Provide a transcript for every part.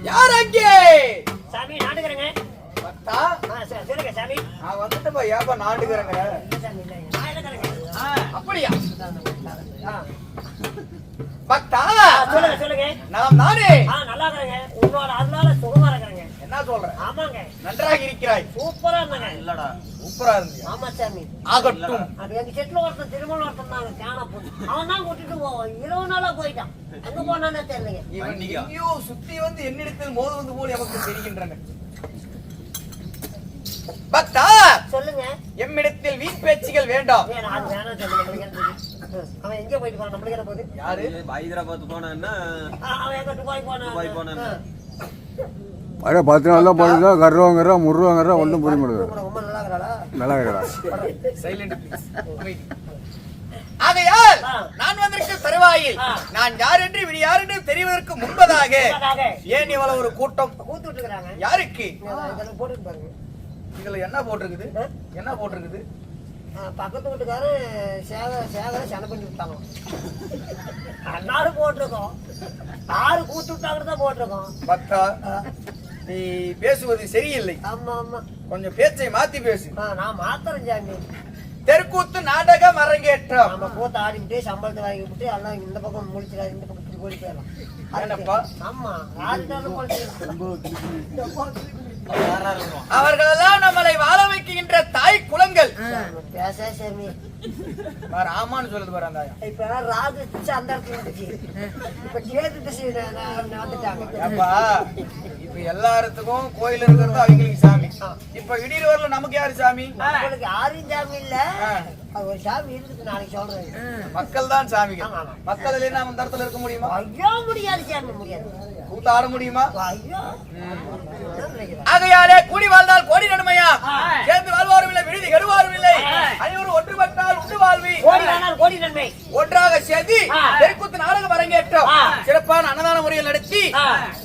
யார் அங்கே? சாமி நாடுகிறேங்க. பக்தா சொல்லுங்க சாமி. நான் வந்துட்டப்பா. ஏப்பா நாடுகிறேங்க? அப்படியா பக்தா? சொல்லுங்க சொல்லுங்க. நான் நானே நல்லா இருக்கிறேங்க. உன்னோட அதனால சுகமா இருக்கிறேங்க. என்ன சொல்றேன்? ஆமாங்க. நன்றாக இருக்கிறாய். சூப்பரா இருந்தாங்க. இல்லடா சூப்பரா இருந்தியா? ஆமா சாமி. ஆகட்டும். அது எங்க செட்ல ஒருத்தன் திருமணம் ஒருத்தன் தாங்க காண போய் அவன் தான் கூட்டிட்டு போவான். 20 நாளா போயிட்டான். எங்க போனானே தெரியலைங்க. இவன் எங்கேயோ சுத்தி வந்து என்னிடத்தில் மோதுவது போல் எனக்கு தெரிகின்றன. பக்தா சொல்லுங்க. எம்மிடத்தில் வீண் பேச்சுகள் வேண்டாம். அது வேணாம் சொல்லுங்க. அவன் எங்க போயிட்டு போனான்? நம்மளுக்கு என்ன போகுது? யாரு? ஹைதராபாத் போனான்னா அவன் எங்க துபாய் போனான். அட 10 நாள் தான் போனதா கர்றவங்கற முர்றவங்கற ஒண்ணும் புரிய மாட்டேங்குது. ரொம்ப நல்லா இருக்கறடா. நல்லா இருக்கடா. Silent please. ஆகையால் நான் வந்திருக்க தருவாயில் நான் யார் என்று இவன் யார் என்று தெரிவதற்கு முன்பதாக ஏன் இவ்வளவு ஒரு கூட்டம் கூத்துட்டு இருக்காங்க? யாருக்கு? இதெல்லாம் போட்டு பாருங்க. இதுல என்ன போட்டிருக்குது? என்ன போட்டிருக்குது? பக்கத்து வீட்டுக்காரு சேகர சண்டை பண்ணி விட்டாங்க. எல்லாரும் போட்டிருக்கோம். 6 கூத்து விட்டாங்க தான் போட்டிருக்கோம். பக்தா நீ பேசுவது சரியில்லை. ஆமா ஆமா. கொஞ்சம் பேச்சை மாத்தி பேசு. நான் மாத்திரம் சாமி. தெருக்கூத்து நாடகம் அரங்கேற்றம். நம்ம கூத்து ஆடிவிட்டு சம்பளத்தை வாங்கிவிட்டு எல்லாம் இந்த பக்கம் முடிச்சிடா இந்த பக்கம் இப்படி போய் போயிடலாம். ஆமா ஆடிட்டாலும் அவர்களெல்லாம் நம்மளை வாழ வைக்கின்ற தாய் குலங்கள். பேச சாமி. ஆமான்னு சொல்லுது பாரு அந்த. இப்ப ராகு அந்த இடத்துல இருந்துச்சு. இப்ப கேது திசை வந்துட்டாங்க. இப்ப எல்லாத்துக்கும் கோயில் இருக்கிறது அவங்களுக்கு சாமி. இப்ப இடியில் வரல நமக்கு யாரு சாமி? உங்களுக்கு யாரும் சாமி இல்ல. ஒரு சாமி இருக்குது. நாளைக்கு சொல்றேன். மக்கள் தான் சாமிகள். மக்கள் இல்லைன்னா அந்த இடத்துல இருக்க முடியுமா? ஐயோ முடியாது சாமி முடியாது. கூத்தாட முடியுமா? ஐயோ. ஆகையாலே கூடி வாழ்ந்தால் கோடி நன்மையா. சேர்ந்து வாழ்வாரும் இல்லை விடுதி கெடுவாரும் இல்லை. அனைவரும் ஒன்றுபட்டால் உண்டு வாழ்வி. கோடி நன்மை. ஒன்றாக சேர்ந்து தெருக்கூத்து நாடகம் அரங்கேற்றம் சிறப்பான அன்னதான முறையில் நடத்தி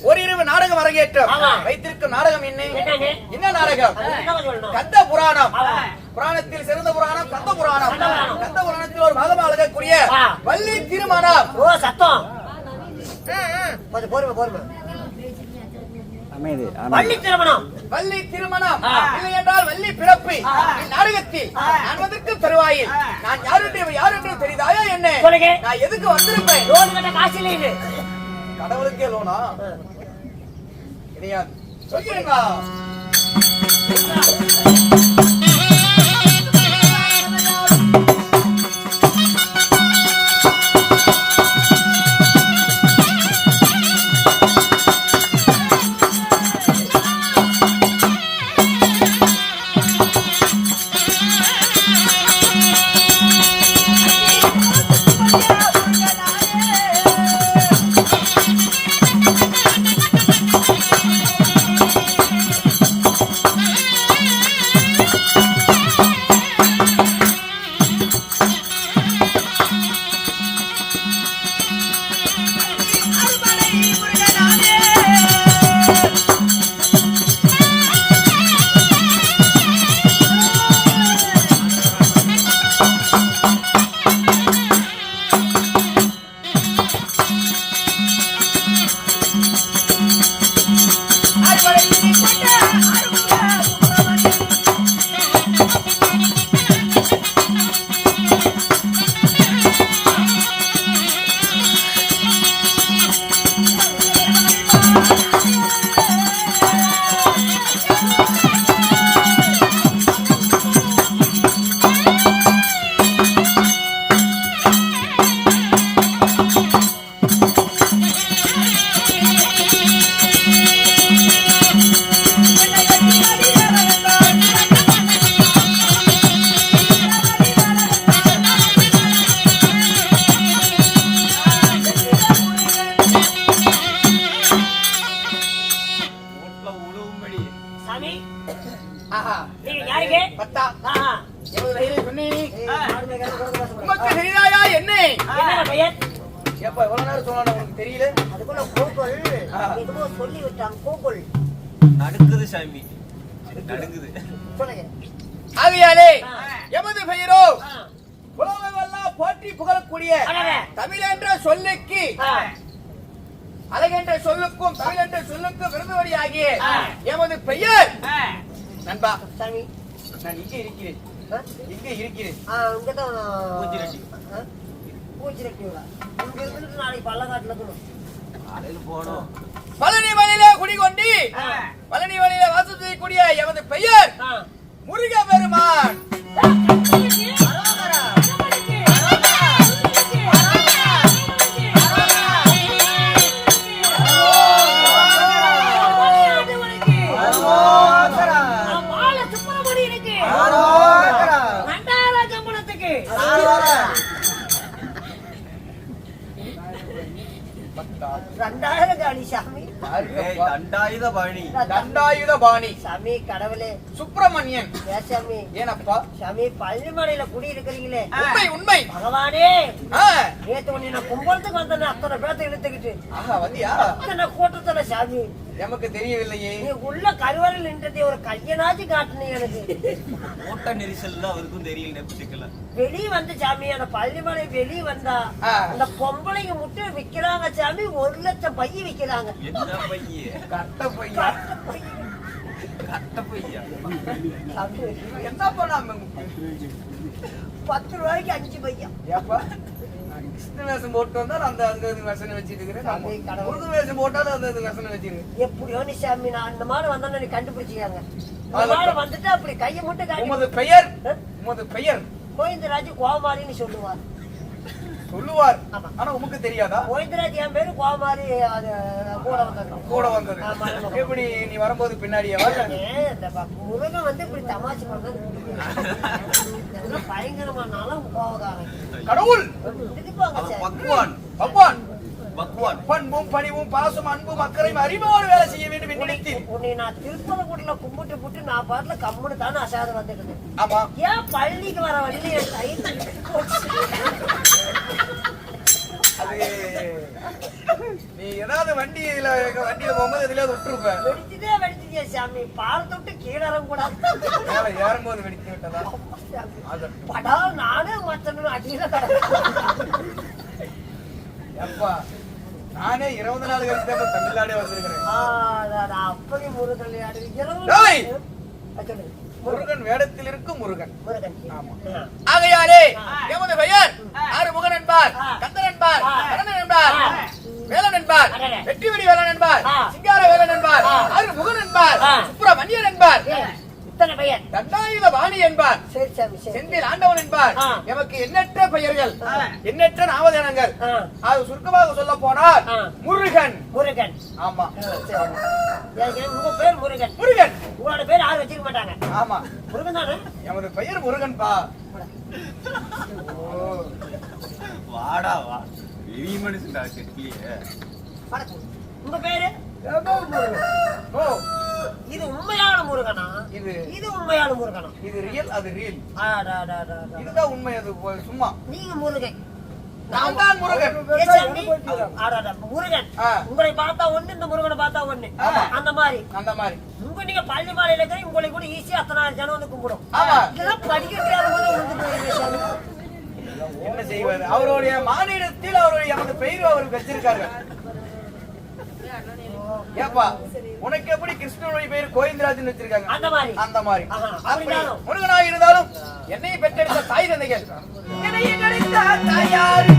ஓரிரவு நாடகம் அரங்கேற்றம் வைத்திருக்கும் நாடகம் என்ன நாடகம்? கந்த புராணம். புராணத்தில் சிறந்த புராணம் கந்த புராணம். கந்த புராணத்தில் ஒரு மகமா அழகக்கூடிய வள்ளி திருமணம். ஓ சத்தம் பொறுமை பொறுமை. வள்ளி திருமணம். வள்ளி திருமணம் இல்லை என்றால் வள்ளி பிறப்பு. நாடகத்தில் நான் வந்திருக்கும் தருவாயில் நான் யார் என்று தெரியுதாயா என்ன? நான் எதுக்கு வந்திருப்பேன்? லோன் கட்ட காசு இல்லை. கடவுளுக்கே லோனா கிடையாது. சொல்லுங்க. ஆகையாலே எமது பெயரோ உலகமெல்லாம் போற்றி புகழக்கூடிய தமிழ் என்ற சொல்லுக்கு அழகென்ற சொல்லுக்கும் தமிழ் என்ற சொல்லுக்கும் விருதுவடி ஆகிய எமது பெயர் நண்பா சாமி நான் இங்கே இருக்கிறேன் இங்கே இருக்கிறேன் இங்கதான் பூச்சிரெட்டியோட இங்க இருந்துட்டு நாளைக்கு பள்ளக்காட்டுல இருக்கணும் பழனி வழியில குடிகொண்டு பழனி வழியில வாசம் செய்யக்கூடிய எமது பெயர் முருக பெருமான். சாமி கடவுளே சுப்பிரமணியன் சாமி ஏனப்பா சாமி பள்ளிமலையில குடி இருக்கிறீங்களே உண்மை உண்மை பகவானே நேத்து ஒண்ணு நான் கும்பலத்துக்கு வந்தேன் அத்தனை பேர்த்த இழுத்துக்கிட்டு வந்தியா அத்தனை கூட்டத்துல சாமி நமக்கு தெரியவில்லையே நீ உள்ள கருவறையில் நின்றதே ஒரு கையனாச்சு காட்டுனீ எனக்கு கூட்ட நெரிசல் அவருக்கும் தெரியல வெளியே வந்து சாமி அந்த பள்ளிமலை வெளியே வந்தா அந்த பொம்பளைங்க முட்டை விக்கிறாங்க சாமி 1 லட்சம் பைய விக்கிறாங்க என்ன பைய கட்ட பையா கட்ட பையா என்ன பண்ணாம 10 ரூபாய்க்கு 5 பையா ஏப்பா கிருஷ்ண வேஷம் போட்டு வந்தா அந்த அந்த வேஷனை வச்சிட்டு இருக்கிறேன் முருக வேஷம் போட்டாலும் அந்த வேஷனை வச்சிருக்கேன் எப்படியோ நீ சாமி நான் அந்த மாதிரி வந்தா நீ கண்டுபிடிச்சிக்காங்க வந்துட்டு அப்படி கையை மட்டும் உமது பெயர் உமது பெயர் கோவிந்தராஜ் கோமாரின்னு சொல்லுவார் சொல்லுவார் ஆனா உமக்கு தெரியாதா கோவிந்தராஜ் என் பேரு கோமாரி அது கூட வந்தது எப்படி நீ வரும்போது பின்னாடியே முருகன் வந்து இப்படி தமாஷ் பண்றது பயங்கரமானாலும் கோவக்காரன் கடவுள் பகவான் பகவான் பகவான் பண்பும் பணிவும் பாசம் அன்பும் அக்கறையும் அறிவோடு வேலை செய்ய வேண்டும் என்று நினைத்தேன். உன்னை நான் திருப்பரங்குடியில கும்பிட்டு புட்டு நான் பாட்டுல கம்முன்னு தானே அசாதம் வந்துட்டு ஆமா ஏன் பள்ளிக்கு வர வழியில என் கையில் அது நீ ஏதாவது வண்டியில போகும்போது எதுல விட்டுருப்ப வெடிச்சுதே சாமி பாலத்தை விட்டு கீழே இறங்கக்கூடாது மேல ஏறும்போது வெடித்து விட்டதா படா நானே மச்சனும் அடியில கிடக்கு அப்பா நானே 20 நாள் கழிச்சு தமிழ்நாடே வந்திருக்கிறேன். அப்படி முருகன் முருகன் வேடத்தில் இருக்கும் முருகன். ஆமா ஆகையாலே எமது பெயர் ஆறுமுகன் என்பார், கந்தன் என்பார், கரணன் என்பார், வேலன் என்பார், வெற்றிவெடி வேலன் என்பார், சிங்கார வேலன் என்பார், ஆறுமுகன் என்பார், சுப்பிரமணியன் என்பார், இத்தனை பெயர் தண்டாயுத பாணி என்பார், செந்தில் ஆண்டவன் என்பார். எமக்கு எண்ணற்ற பெயர்கள், எண்ணற்ற நாமதேனங்கள். அது சுருக்கமாக சொல்ல போனால் முருகன். முருகன் ஆமா உங்க பேர் முருகன். முருகன் உங்களோட பேர் யாரும் வச்சிருக்க மாட்டாங்க. ஆமா முருகன் தானே எமது பெயர் முருகன் பா. வாடா வா பெரிய மனுஷன்டா கெட்டியே. உங்க பேரு ஓ இது உண்மையான முருகனா? இது உண்மையான முருகனா? இது ரியல், அது ரியல். இதுதான் உண்மை, அது சும்மா. நீங்க முருகன், நான் தான் முருகன். முருகன் உங்களை பார்த்தா ஒண்ணு, இந்த முருகனை பார்த்தா ஒண்ணு. அந்த மாதிரி உங்க நீங்க பள்ளி மாலையில இருக்கிற உங்களை கூட ஈஸியா 10,000 ஜனம் வந்து கும்பிடும். இதெல்லாம் படிக்க என்ன செய்வது? அவருடைய மாநிலத்தில் அவருடைய எமது பெயர் அவருக்கு வச்சிருக்காங்க. ஏப்பா உனக்கு எப்படி கிருஷ்ணனுடைய பெயர் கோவிந்தராஜன் வச்சிருக்காங்க? அந்த மாதிரி முருகனாக இருந்தாலும் என்னை பெற்றெடுத்த தாய் தந்தைகள், என்னை கிடைத்த தாயார்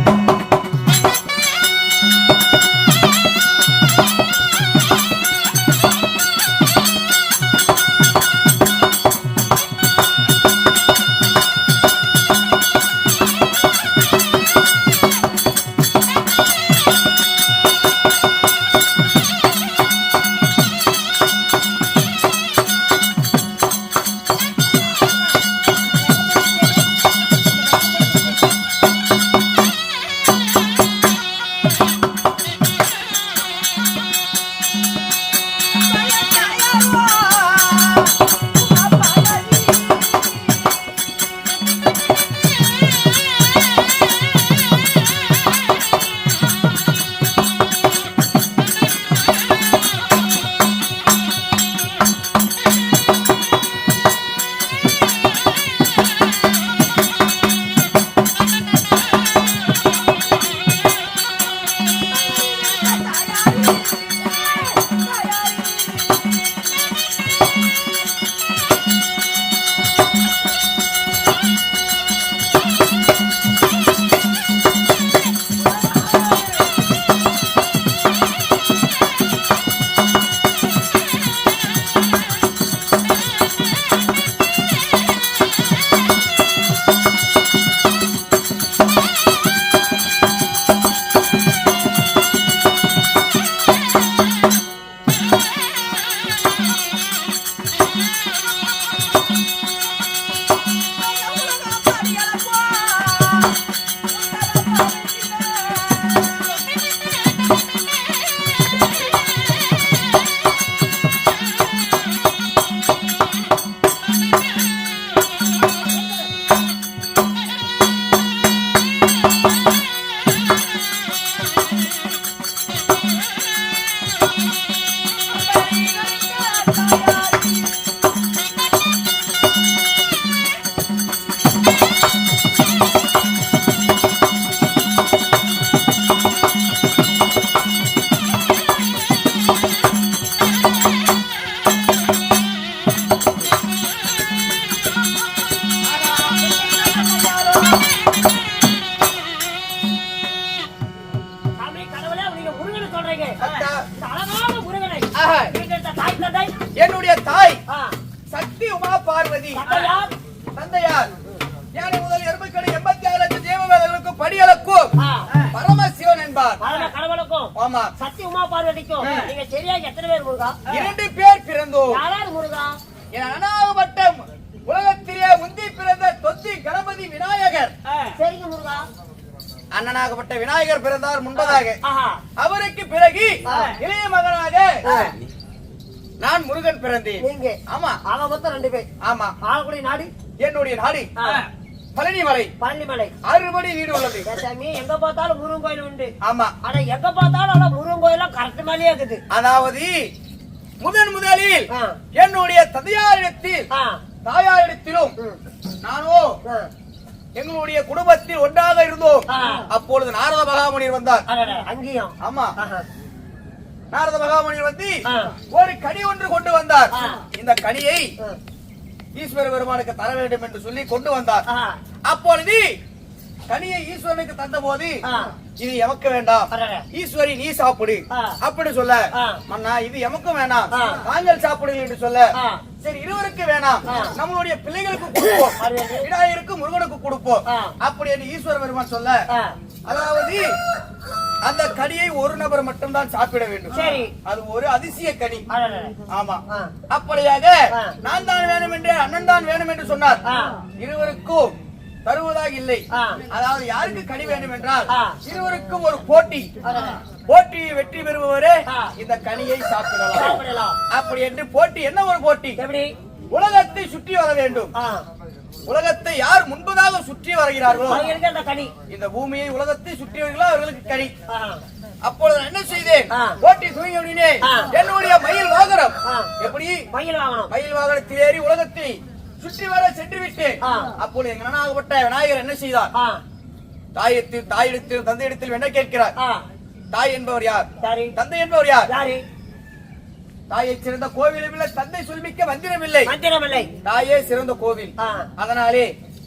சத்தா. இந்த அழகான முருகனை ஆஹா. ஈன்றெடுத்த தாய் தந்தை என்னுடைய தாய் ஆ, சக்தி உமா பார்வதி. தந்தையார் தந்தையார் யானை முதல் எறும்புக்கடை 86 லட்சம் தேவவேதங்களுக்கும் படியளக்கும் ஆ, பரமசிவன் என்பார். பரம கடவுளுக்கும் ஆமா, சக்தி உமா பார்வதிக்கும் நீங்க சரியா எத்தனை பேர் முருகா? 2 பேர் பிறந்தோம். யாராரு முருகா? என் அனாகப்பட்ட உலகத்திலே முந்தி பிறந்த தொத்தி கணபதி விநாயகர். சரிங்க முருகா. அண்ணனாகப்பட்ட விநாயகர் பிறந்தார் முன்பதாக. ஆஹா. அவருக்கு பிறகு இளைய மகனாக நான் முருகன் பிறந்தேன். நீங்க ஆமா ஆக மொத்தம் 2 பேர். ஆமா. ஆலக்குடி நாடு என்னுடைய நாடு ஆ, பழனிமலை. பழனிமலை. 6 படி வீடு உள்ளது. ஏன் சாமி எங்க பார்த்தாலும் முருகன் கோயில் உண்டு. ஆமா, ஆனா எங்க பார்த்தாலும் ஆனா முருகன் கோயிலாம் கரெக்ட் மேலேயே இருக்குது. அதாவது முதலில் ஆ. என்னுடைய தந்தையாரிடத்தில் ஆ, தாயாரிடத்திலும் ம், நானோ ஆ. எங்களுடைய குடும்பத்தில் ஒன்றாக இருந்தோம். ஆ. அப்பொழுது நாரத மகாமுனிவர் வந்தார். அடடே, அங்கேயும். ஆமா, ஆஹா. நாரத மகாமுனிவர் வந்து ஆ. ஒரு கனி ஒன்று கொண்டு வந்தார். ஆ. இந்த கனியை ஆ. ஈஸ்வர பெருமானுக்கு தர வேண்டும் என்று சொல்லி கொண்டு வந்தார். ஆஹா. அப்பொழுது கனியை ஈஸ்வரனுக்கு தந்த போது ஆ. இது எமக்கு வேண்டாம், அடடே. ஈஸ்வரி நீ சாப்பிடு ஆ. அப்படி சொல்ல, ஆ. மன்னா இது எமக்கும் வேணாம், ஆ. தாங்கள் சாப்பிடுங்கள் என்று சொல்ல, ஆ. சரி இருவருக்கு வேணாம், ஆ. நம்மளுடைய பிள்ளைகளுக்கு கொடுப்போம், அது. விநாயகருக்கு முருகனுக்கு கொடுப்போம் ஆ. அப்படி என்று ஈஸ்வர பெருமான் சொல்ல, ஆ. அதாவது அந்த கனியை ஒரு நபர் மட்டும்தான் சாப்பிட வேண்டும். சரி. அது ஒரு அதிசய கனி. அடடே. ஆமா, ஆ. அப்படியாக ஆ. நான் தான் வேணும் என்று அண்ணன் தான் வேணும் என்று சொன்னார். ஆ. இருவருக்கும் தருவதாக இல்லை. ஆ. அதாவது யாருக்கு கனி வேண்டும் என்றால் ஆ. இருவருக்கும் ஒரு போட்டி. அடடே. போட்டியை வெற்றி பெறுபவரே ஆ. இந்த கனியை சாப்பிடலாம். சாப்பிடலாம். அப்படி என்று போட்டி. என்ன ஒரு போட்டி? எப்படி? உலகத்தை சுற்றி வர வேண்டும். ஆ. உலகத்தை யார் முன்பதாக சுற்றி வருகிறார்களோ, அவங்களுக்கு அந்த கனி. இந்த பூமியை உலகத்தை சுற்றியவர்களோ அவர்களுக்கு கனி. ஆ. அப்பொழுது நான் என்ன செய்தேன்? ஆ. போட்டி துவங்கி அப்படின்னே ஆ. என்னுடைய மயில் வாகனம் ஆ. எப்படி மயில் வாங்கணும். மயில் வாகனத்தில் ஏறி உலகத்தை சுற்றி வர சென்று விட்டு, ஆ. அப்பொழுது எங்க அண்ணனாகப்பட்ட விநாயகர் என்ன செய்தார்? ஆ. தாயிடத்தில் தந்தையிடத்தில் என்ன கேட்கிறார்? ஆ. தாய் என்பவர் யார்? சரி. தந்தை என்பவர் யார்? யாரு? தாயை சிறந்த கோவிலும் இல்லை, தந்தை சொல்மிக்க மந்திரம் இல்லை. மந்திரமில்லை. தாயே சிறந்த கோவில். ஆ. அதனாலே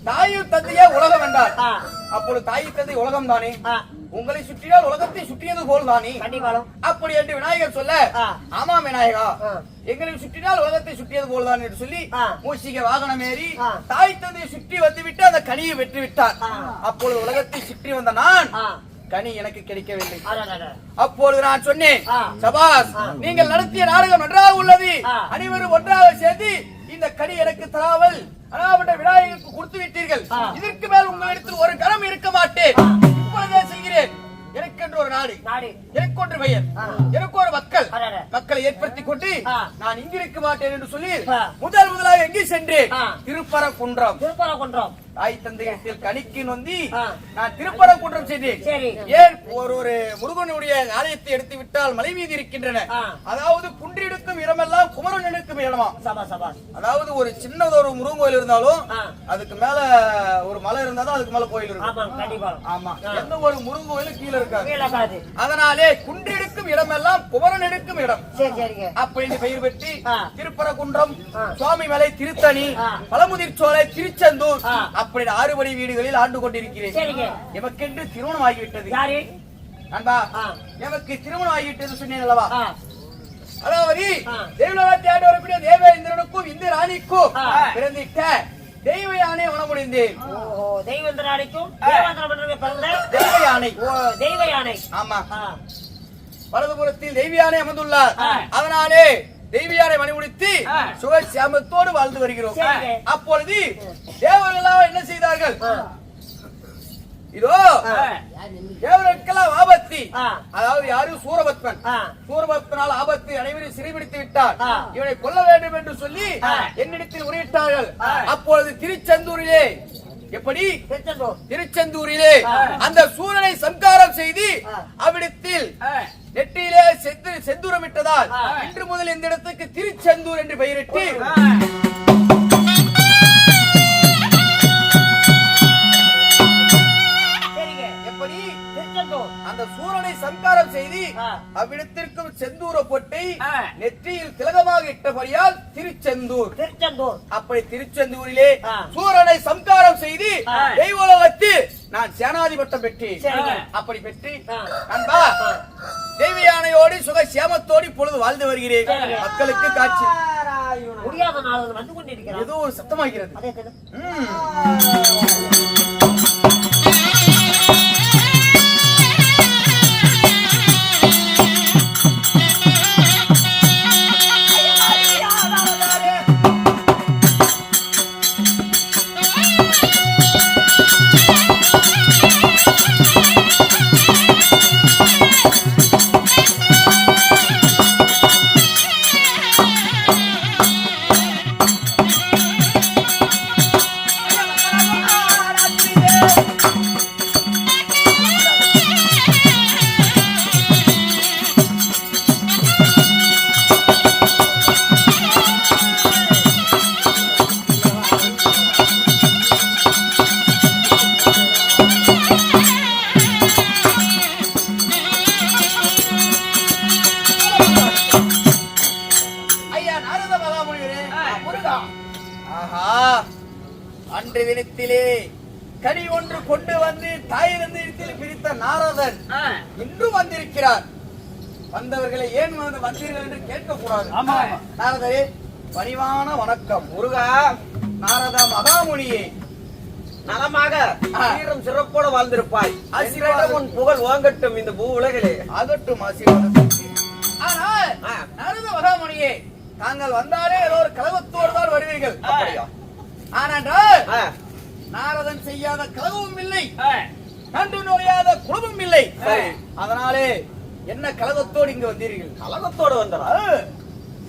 தாயும் தந்தையே உலகம் என்றார். ஆ. அப்பொழுது தாய் தந்தை உலகம் தானே, ஆ. உங்களை சுற்றினால் உலகத்தை சுற்றியது போல் தானே கண்டிப்பாலும். அப்படி என்று விநாயகர் சொல்ல, ஆ. ஆமா விநாயகா, ஆ. எங்களை சுற்றினால் உலகத்தை சுற்றியது போல்தான் என்று சொல்லி ஆ. மூசிக வாகனம் ஏறி ஆ. தாய் தந்தையை சுற்றி வந்துவிட்டு அந்த கனியை வெற்றி விட்டார். ஆ. அப்பொழுது உலகத்தை சுற்றி வந்த நான் ஆ. கனி எனக்கு கிடைக்கவில்லை. அடடடே. அப்பொழுது நான் சொன்னேன், ஆ. சபாஸ், ஆ. நீங்கள் நடத்திய நாடகம் நன்றாக உள்ளது. ஆ. அனைவரும் ஒன்றாக சேர்ந்து இந்த கனி எனக்கு தராமல் அனாவட்ட விநாயகருக்கு கொடுத்து விட்டீர்கள். ஆ. இதற்கு மேல் உங்களிடத்தில் ஒரு கணம் இருக்க மாட்டேன். இப்பொழுதே செய்கிறேன். எனக்கென்று ஒரு நாடு, நாடு. எனக்கு ஒன்று பெயர், ஆ. எனக்கு ஒரு மக்கள், அடடே. மக்களை ஏற்படுத்திக் கொண்டு ஆ. நான் இங்கிருக்க மாட்டேன் என்று சொல்லி ஆ. முதலாக எங்கே சென்றேன்? ஆ. திருப்பரங்குன்றம். திருப்பரங்குன்றம். தாய் தந்தையத்தில் கணிக்கு நொந்தி ஆ. நான் திருப்பரங்குன்றம் சென்றேன். சரி. ஏன் ஒரு முருகனுடைய ஆலயத்தை எடுத்து விட்டால் மலை மீது இருக்கின்றன. ஆ. அதாவது குன்றிருக்கும் இடமெல்லாம் குமரன் எடுக்கும் இடமா. சபா சபா. அதாவது ஒரு சின்னதொரு முருகன் கோயில் இருந்தாலும் ஆ. அதுக்கு மேல ஒரு மலை இருந்தாலும் அதுக்கு மேல கோயில் இருக்கும். ஆமா கண்டிப்பாலும். ஆமா, ஆ. எந்த ஒரு முருகன் கோயிலும் கீழே இருக்காது. கீழக்காது. அதனாலே குன்றிருக்கும் இடமெல்லாம் குமரன் எடுக்கும் இடம். சரி சரிங்க. அப்படின்னு பெயர் பெற்று ஆ. திருப்பரங்குன்றம், ஆ. சுவாமி மலை திருத்தணி, ஆ. பழமுதிர் சோலை, திருச்செந்தூர், ஆ. அப்படி 6 படி வீடுகளில் ஆண்டு கொண்டிருக்கிறேன். சரிங்க. எமக்கென்று திருமணம் ஆகிவிட்டது. யாரு? நண்பா, ஆ. எமக்கு திருமணம் ஆகிவிட்டது சொன்னேன் அல்லவா? ஆ. அதாவது ஆ. தேவலோகத்தை ஆண்டு வரக்கூடிய தேவேந்திரனுக்கும் இந்த ராணிக்கும் ஆ. பிறந்திட்ட தெய்வ யானை உணமுடிந்தேன். ஓஹோ, தெய்வேந்திரனுக்கும் தேவாந்திர மன்னனுக்கு பிறந்த தெய்வ யானை. ஓ, தெய்வ யானை. ஆமா, ஆ. வலதுபுறத்தில் தெய்வ யானை அமர்ந்துள்ளார். ஆ. அதனாலே தெய்வ யானை மணிமுடித்து ஆ. சுகசியாமத்தோடு வாழ்ந்து வருகிறோம். சரிங்க. அப்பொழுது தேவர்கள் என்ன செய்தார்கள்? ஆ. இதோ ஆ. தேவர்களுக்கெல்லாம் ஆபத்து. ஆ. அதாவது யாரு? சூரபத்மன். ஆ. சூரபத்மனால் ஆபத்து, அனைவரும் சிறைபிடித்து விட்டார். ஆ. இவனை கொல்ல வேண்டும் என்று சொல்லி ஆ. என்னிடத்தில் உரையிட்டார்கள். ஆ. அப்பொழுது திருச்செந்தூரிலே எப்படி? திருச்செந்தூர். திருச்செந்தூரிலே ஆ. அந்த சூரனை சம்காரம் செய்து ஆ. அவ்விடத்தில் நெற்றியிலே செந்தூரமிட்டதால் ஆ. இன்று முதல் இந்த இடத்துக்கு திருச்செந்தூர் என்று பெயரிட்டு சரிங்க. எப்படி திருச்செந்தூர். அந்த சூரனை சம்காரம் செய்து ஆ. அவ்விடத்திற்கும் செந்தூர பொட்டை ஆ. நெற்றியில் திலகமாக இட்டபடியால் திருச்செந்தூர். திருச்செந்தூர். அப்படி திருச்செந்தூரிலே ஆ. சூரனை சம்காரம் செய்து ஆ. தெய்வலோகத்தில் நான் சேனாதிபட்டம் பெற்றேன். சரிங்க. அப்படி பெற்று ஆ. நண்பா, ஆ. தெய்வ யானையோடு சுக சேமத்தோடு இப்பொழுது வாழ்ந்து வருகிறேன். மக்களுக்கு காட்சி முடியாத நாள் வந்து கொண்டிருக்கிறார். ஏதோ ஒரு சத்தமாகிறது. அதே தானே? அன்று தினத்திலே கனி ஒன்று கொண்டு வந்து தாயிலிருந்து பிரித்த நாரதன் இன்று வந்திருக்கிறார். வந்தவர்களை ஏன் வந்தீர்கள் என்று கேட்கக்கூடாது. நாரதரே, பணிவான வணக்கம். முருகா, நாரத மகாமுனியே, நலமாக சீரம் சிறப்போடு வாழ்ந்திருப்பாய். ஆசீர்வாதம் உன் புகழ் வாங்கட்டும் இந்த பூ உலகிலே. ஆகட்டும் ஆசீர்வாதம். ஆனால் நாரத மகாமுனியே, தாங்கள் வந்தாலே ஏதோ ஒரு கலகத்தோடு தான் வருவீர்கள். அப்படியா? ஆனால் நாரதன் செய்யாத கலகமும் இல்லை, கண்டு நோயாத குழுவும் இல்லை. அதனாலே என்ன கலகத்தோடு இங்கு வந்தீர்கள்? கலகத்தோடு வந்தா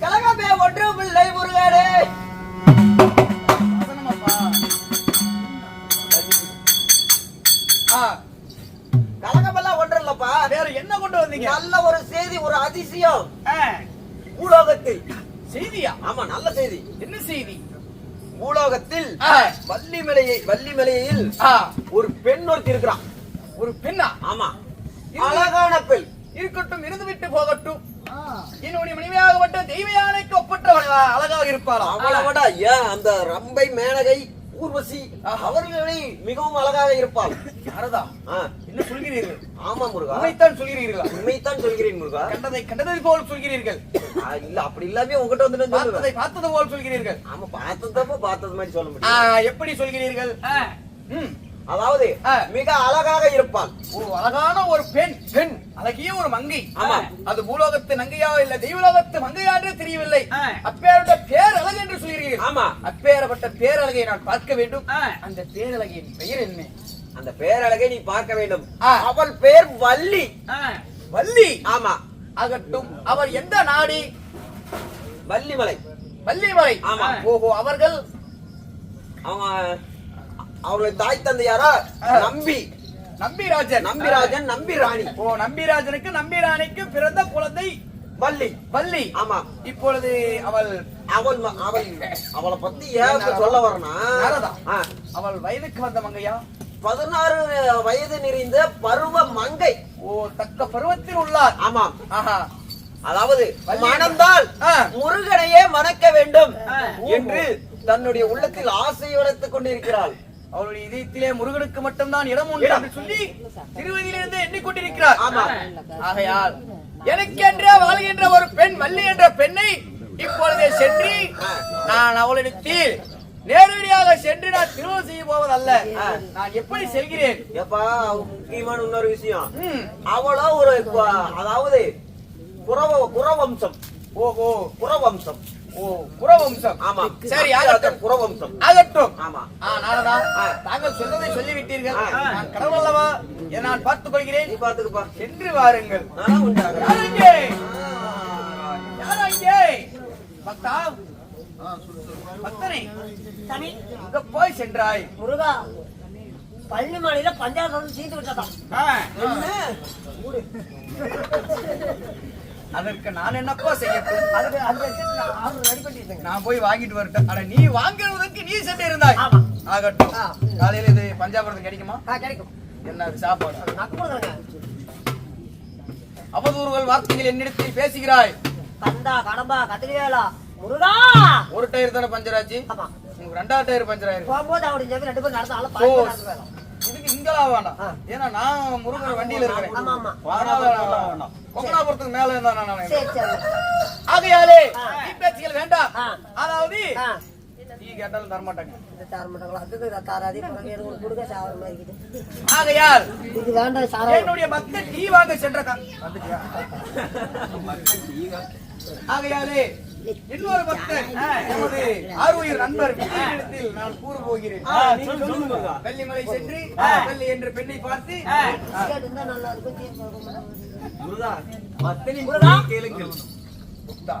கலகமே ஒன்றும் இல்லை முருகனே. கலகமெல்லாம் ஒன்றும் இல்லப்பா. வேற என்ன கொண்டு வந்தீங்க? நல்ல ஒரு செய்தி, ஒரு அதிசயம் பூலோகத்தில். செய்தியா? ஆமா, நல்ல செய்தி. என்ன செய்தி? பூலோகத்தில் வள்ளிமலையில் ஒரு பெண் ஒருத்தி இருக்கிறான். ஒரு பெண்ணா? ஆமா, அழகான பெண். இருக்கட்டும், இருந்து விட்டு போகட்டும். என்னுடைய மனைவியாகப்பட்ட தெய்வ யானைக்கு ஒப்பற்ற அழகாக இருப்பாளா? அவளை விட ஏன் அந்த ரம்பை, மேனகை, ஊர்வசி அவர்களை மிகவும் அழகாக இருப்பாள். யாரதா? என்ன சொல்கிறீர்கள்? ஆமா முருகா, உண்மைத்தான் சொல்கிறீர்களா? உண்மைத்தான் சொல்கிறேன் முருகா. கண்டதை போல் சொல்கிறீர்கள். இல்ல, அப்படி இல்லாம உங்ககிட்ட வந்து பார்த்தது போல் சொல்கிறீர்கள். ஆமா, பார்த்தது மாதிரி சொல்ல முடியும். எப்படி சொல்கிறீர்கள்? அதாவது மிக அழகாக இருப்பாள். ஒரு அழகான ஒரு பெண். அழகிய ஒரு மங்கை. ஆமா, அது பூலோகத்து நங்கையா இல்ல தெய்வலோகத்து மங்கையா என்று தெரியவில்லை. அப்பேற்பட்ட பேரழகு என்று சொல்கிறீர்கள். ஆமா, அப்பேற்பட்ட பேரழகை நான் பார்க்க வேண்டும். அந்த பேரழகின் பெயர் என்ன? அந்த பேரழகை நீ பார்க்க வேண்டும். அவள் பேர் வள்ளி. வள்ளி? ஆமா. ஆகட்டும். அவர் எந்த நாடு? வள்ளிமலை. வள்ளிமலை. ஆமா. ஓஹோ, அவர்கள் அவங்க அவளுடைய தாய் தந்தையாரா நம்பிராஜன், நம்பிராணி. ஓ, நம்பிராஜனுக்கு நம்பிராணிக்கு பிறந்த குழந்தை வள்ளி. ஆமா. இப்பொழுது அவளை பத்தி ஏன் சொல்ல வரனா, அவள் வயதுக்கு வந்த மங்கையா? 16 வயது நிறைந்த பருவ மங்கை. ஓ, தக்க பருவத்தில் உள்ளார். ஆமா. அதாவது மணந்தால் முருகனையே மணக்க வேண்டும் என்று தன்னுடைய உள்ளத்தில் ஆசை வளர்த்துக் கொண்டிருக்கிறாள். அவளுடைய இதயத்திலே முருகனுக்கு மட்டும்தான் இடம் உண்டு என்று சொல்லி திருவதியிலிருந்து எண்ணிக்கொண்டிருக்கிறார். ஆமா. ஆகையால் எனக்கென்றே வாழ்கின்ற ஒரு பெண் வள்ளி என்ற பெண்ணை இப்பொழுதே சென்று நான் அவளிடத்தில் நேரடியாக சென்று நான் திருமணம் செய்ய போவதல்ல. நான் எப்படி செல்கிறேன்? முக்கியமான இன்னொரு விஷயம், அவளோ ஒரு அதாவது குறவம்சம். ஓஹோ, குறவம்சம். ஓ, குறவம்சம். ஆமா, சரி, ஆகட்டும். குறவம்சம் ஆகட்டும். ஆமா. நானதா தாங்கள் சொல்வதை சொல்லிவிட்டீர்கள். நான் கடவுள் அல்லவா, நான் பார்த்துக் கொள்கிறேன். நீ பார்த்துக்குப்பா. சென்று வாருங்கள். பக்தனை அங்க போய் சென்றாய். முருகா, பள்ளிமலையில பஞ்சாயத்து சீட்டு விட்டதான். அதற்கு நான் என்னப்பா செய்யட்டும்? நான் போய் வாங்கிட்டு வரட்டும். அட, நீ வாங்குவதற்கு நீ சென்று இருந்தாய். ஆகட்டும். காலையில இது பஞ்சாபுரத்து கிடைக்குமா? கிடைக்கும். என்ன சாப்பாடு? அவதூறுகள் வார்த்தைகள் என்னிடத்தில் பேசுகிறாய். கந்தா, கடம்பா, கத்திரிவேலா, முருகா. ஒரு டயர் தானே பஞ்சர் ஆச்சு. ஆமா. உங்களுக்கு 2வது டயர் பஞ்சர் ஆயிருக்கு. போகும்போது அவருடைய 2 பேரும் நடந்தாலும் இதுக்கு இங்கெல்லாம் வேண்டாம். ஏன்னா நான் முருகர் வண்டியில இருக்கிறேன். ஆமா ஆமா கொங்கனாபுரத்துக்கு மேல இருந்தா நான் சரி சரி ஆகையாலே டீ பேச்சுகள் வேண்டாம். ஆ. அதாவது ஆ. டீ கேட்டாலும் தரமாட்டாங்க. இது தர மாட்டாங்களா அதுக்கு தாராதி பிறகு எனக்கு ஒரு குடுக்க சாவர மாதிரி இருக்குது ஆகையால் இது வேண்டாம் சாரா என்னுடைய பக்தன் டீ வாங்க சென்ற வந்துட்டியா? ஆகையாலே இன்னொரு பக்தன் நமது ஆர்வயிர் நண்பர் விஜயனிடத்தில் நான் கூற போகிறேன். வெள்ளிமலை சென்று வெள்ளி என்ற பெண்ணை பார்த்து இருந்தா நல்லா இருக்கும் முருகா மத்தனி முருகா கேளுங்கள். முக்தா,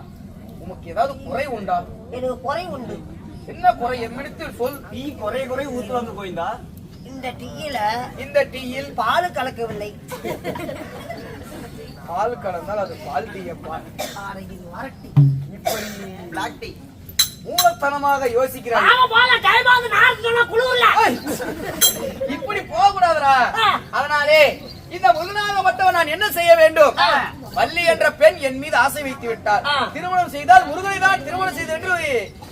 உமக்கு ஏதாவது குறை உண்டா? எனக்கு குறை உண்டு. என்ன குறை என்னிடத்தில் சொல். டீ குறை ஊத்து வந்து போயிந்தா இந்த டீயில இந்த டீயில் பால் கலக்கவில்லை. பால் கலந்தால் அது பால் டீயப்பா. இது வரட்டி இப்படி பிளாக் டீ மூலத்தனமாக யோசிக்கிறாய். குளிர்ல இப்படி போக கூடாதுடா. அதனாலே இந்த முருகனாக மட்டும் நான் என்ன செய்ய வேண்டும்? வள்ளி என்ற பெண் என் மீது ஆசை வைத்து விட்டார். திருமணம் செய்தால் முருகனை தான் திருமணம் செய்து என்று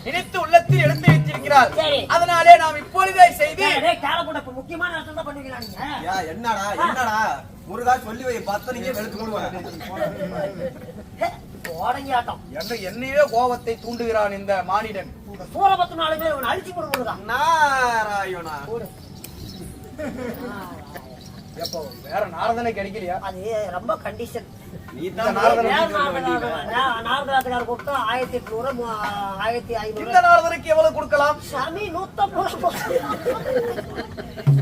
நினைத்து உள்ளத்தில் எடுத்து வைத்திருக்கிறார். அதனாலே நாம் இப்பொழுதே செய்து முக்கியமான இடத்துல தான் பண்ணுவீங்களா? என்னடா முருகா சொல்லி வை பத்தனிங்க வெளுத்து போடுவாங்க. ஓடங்கியாட்டம் என்னையே கோபத்தை தூண்டுகிறான் இந்த மானிடன். சூரபத்து நாளுமே அழிச்சு போடுதான். நாராயணா எப்போ வேற நாரதனை கிடைக்கலையா? அது ரொம்ப கண்டிஷன். நாரதனை கூப்பிட்டா 1800 1500. இந்த நாரதனுக்கு எவ்வளவு கொடுக்கலாம்? சாமி 150.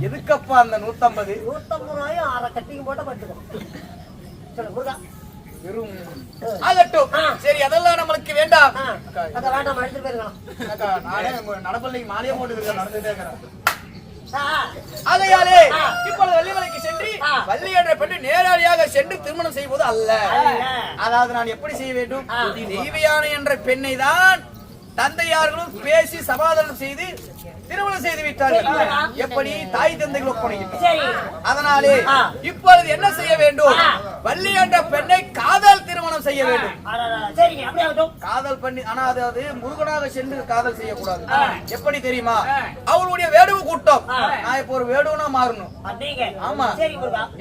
எதுக்கப்பா அந்த 150? 150 ரூபாயும் அரை கட்டிங் போட்ட பட்டுக்கும். சொல்லு முருகா. வெறும் ஆகட்டும். சரி, அதெல்லாம் நம்மளுக்கு வேண்டாம். அத வேண்டாம் எடுத்துட்டு போயிருக்கலாம். நானே நடப்பள்ளிக்கு மாலையை போட்டு இருக்க நடந்துட்டே இருக்கிறேன். ஆகையாலே இப்பொழுது வள்ளிமலைக்கு சென்று வள்ளி என்ற பெண்ணை நேரடியாக சென்று திருமணம் செய்வது அல்ல. அதாவது நான் எப்படி செய்ய வேண்டும்? தெய்வயானை என்ற பெண்ணை தான் தந்தையார்களும் பேசி சமாதானம் செய்து திருமணம் செய்து விட்டார்கள். எப்படி? தாய் தந்தைகள் ஒப்படைக்கின்றனர். அதனாலே இப்பொழுது என்ன செய்ய வேண்டும்? வள்ளி என்ற பெண்ணை காதல் திருமணம் செய்ய வேண்டும். காதல் பண்ணி, ஆனா அதாவது முருகனாக சென்று காதல் செய்யக்கூடாது. எப்படி தெரியுமா? அவளுடைய வேடுவ கூட்டம். நான் இப்ப ஒரு வேடுவனா மாறணும். ஆமா,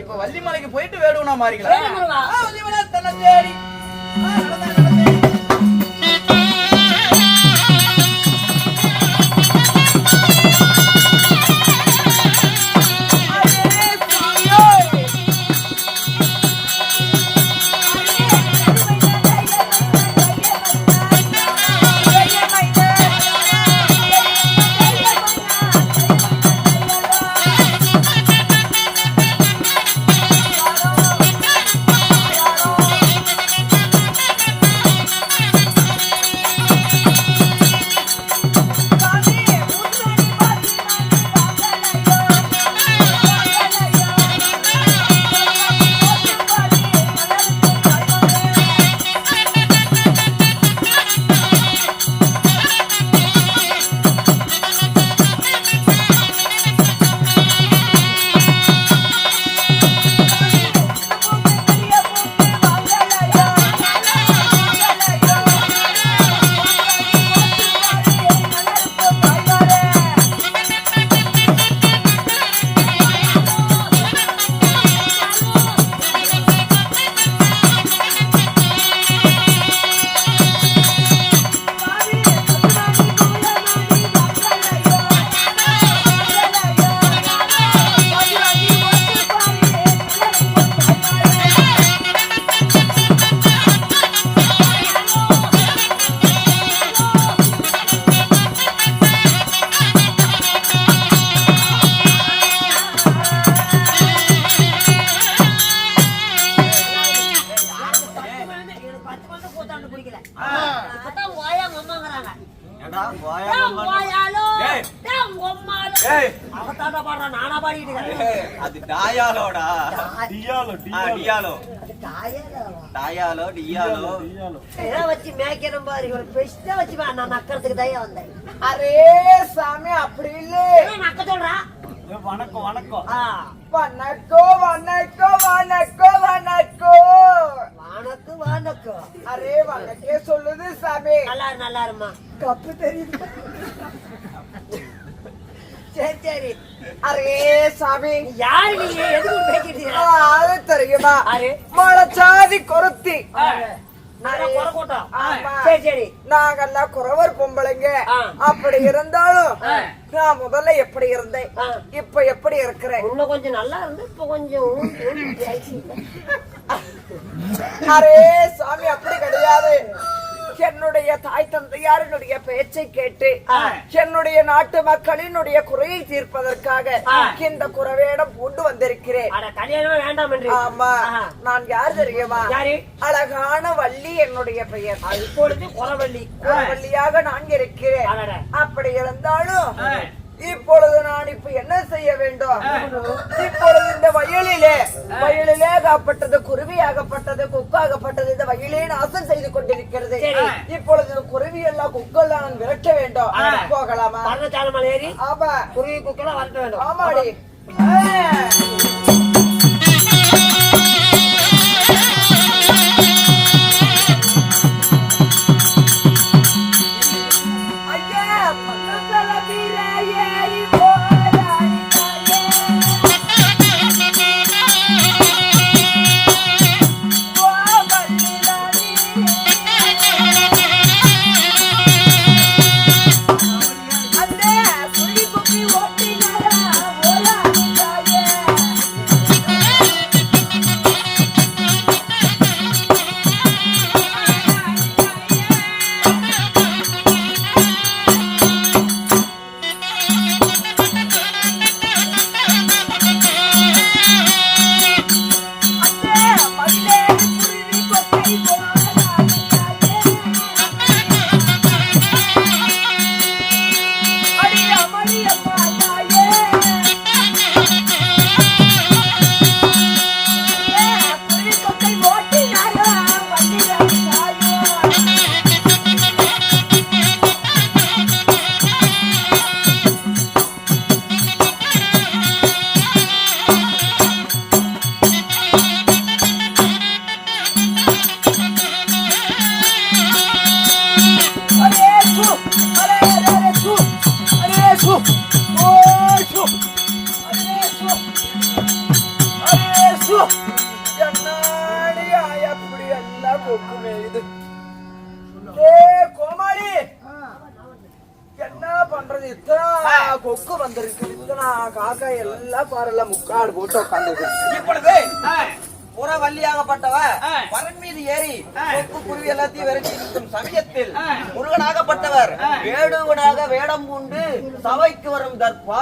இப்ப வள்ளிமலைக்கு போயிட்டு வேடுவனா மாறிக்கலாம். வள்ளிமலை தன்னை தேடி அது டாயாலோடா. டாயாலோ டியாலோ வச்சு மேய்க்கணும் பாரு. பெஸ்டா வச்சு நான் நக்கிறதுக்கு தயா வந்தேன். அரே சாமி, அப்படி இல்ல. நக்க சொல்றா. வணக்கம் வணக்கம் வணக்கம் வணக்கம் வணக்கம் வணக்கம் வணக்கம் வணக்கம். அரே வணக்கே சொல்லுது சாமி. நல்லா இருமா. கப்பு தெரியுது. சரி சரி, அரே சாமி யாரு நீங்க எதுக்கு பேசிட்டீங்க அது தெரியுமா யாரு மலச்சாதி கொருத்தி ஆமா. சரி சரி நாங்கெல்லாம் குறவர் பொம்பளைங்க அப்படி இருந்தாலும் நான் முதல்ல எப்படி இருந்தேன் இப்ப எப்படி இருக்கிறேன் இன்னும் கொஞ்சம் நல்லா இருந்து இப்ப கொஞ்சம் அரே சாமி அப்படி கிடையாது. என்னுடைய தாய் தந்தையாரினுடைய பேச்சை கேட்டு என்னுடைய நாட்டு மக்களினுடைய குறையை தீர்ப்பதற்காக இந்த குறவேடம் கொண்டு வந்திருக்கிறேன். கல்யாணம் வேண்டாம் என்று ஆமா நான் யார் தெரியுமா? யாரு? அழகான வள்ளி என்னுடைய பெயர். இப்பொழுது குறவள்ளி குறவள்ளியாக நான் இருக்கிறேன். அடடே. அப்படி இருந்தாலும் இப்பொழுது நான் இப்ப என்ன செய்ய வேண்டும்? இப்பொழுது இந்த வயலிலே ஆகப்பட்டது, குருவியாகப்பட்டது, கொக்காகப்பட்டது இந்த வயலே நாசம் செய்து கொண்டிருக்கிறது. இப்பொழுது குருவி எல்லாம் கொக்கெல்லாம் நான் விரட்ட வேண்டும். போகலாமா? ஏறி ஆமா குருவி கொக்கெல்லாம் வரட்ட வேண்டும். ஆமாடி. கொக்கு வந்திருக்கு. காக்கா எல்லாம் பாருல முக்காடு போட்டு உட்காந்து. இப்பொழுது புறவல்லியாகப்பட்டவ பரன் மீது ஏறி கொக்கு குருவி எல்லாத்தையும் விரட்டி இருக்கும் சமயத்தில் முருகனாகப்பட்டவர் வேடுவனாக வேடம் பூண்டு சபைக்கு வரும் தற்பா.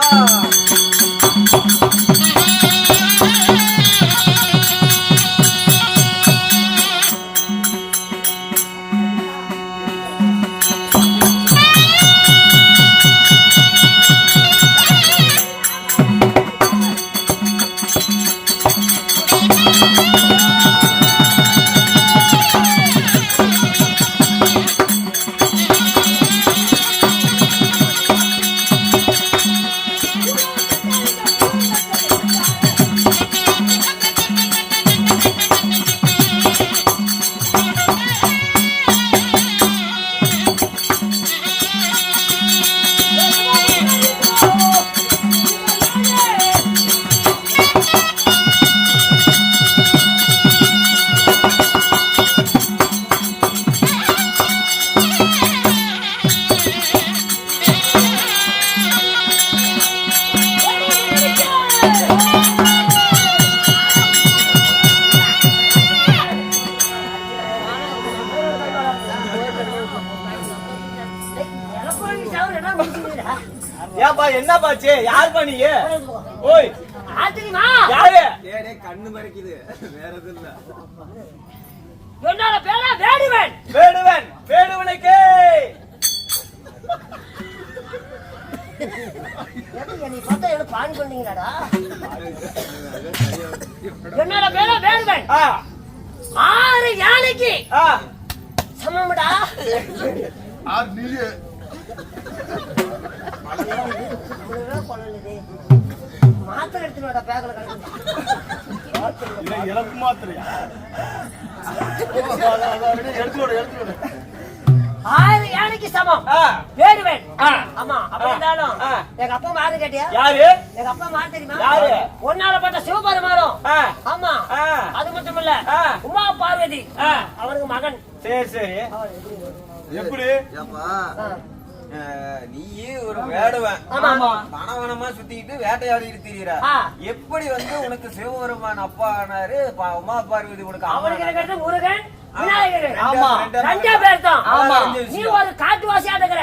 ஏப்பா என்ன பாச்சு? யார் பண்ணீங்க? ஓய் ஆத்திரிமா யாரு? ஏடே கண்ணு மறைக்குது, வேற எதுவும் இல்ல. என்னோட பேரா வேடுவன். வேடுவன். வேடுவனுக்கு நீ பார்த்தா என்ன பான் பண்ணீங்களாடா? என்னோட பேரா வேடுவன். 6 யானைக்கு சமம்டா. மாத்திரை எடுத்துனோட பேக்கல கிடக்கு. இலக்கு மாத்திரையா? எடுத்துடு. 6 யானைக்கு சமம் வேடுவேன். ஆமா, அப்படி இருந்தாலும் எங்க அப்பா மாறு கேட்டியா? யாரு? எங்க அப்பா மாறு தெரியுமா? யாரு? ஒன்னாலப்பட்ட சிவபெருமானும். ஆமா, அது மட்டும் இல்ல, உமா பார்வதி அவருக்கு மகன். சரி சரி. எப்படி நீ ஒரு வேடுவன் பணவனமா சுத்திட்டு வேட்டையாடிட்டு திரியற, எப்படி வந்து உனக்கு சிவபெருமான் அப்பா ஆனாரு, உமா பார்வதி உனக்கு அவருக்கு இருக்கிறது முருகன் விநாயகர். ஆமா, ரெண்டே பேர் தான். ஆமா, நீ ஒரு காட்டுவாசியா இருக்கிற.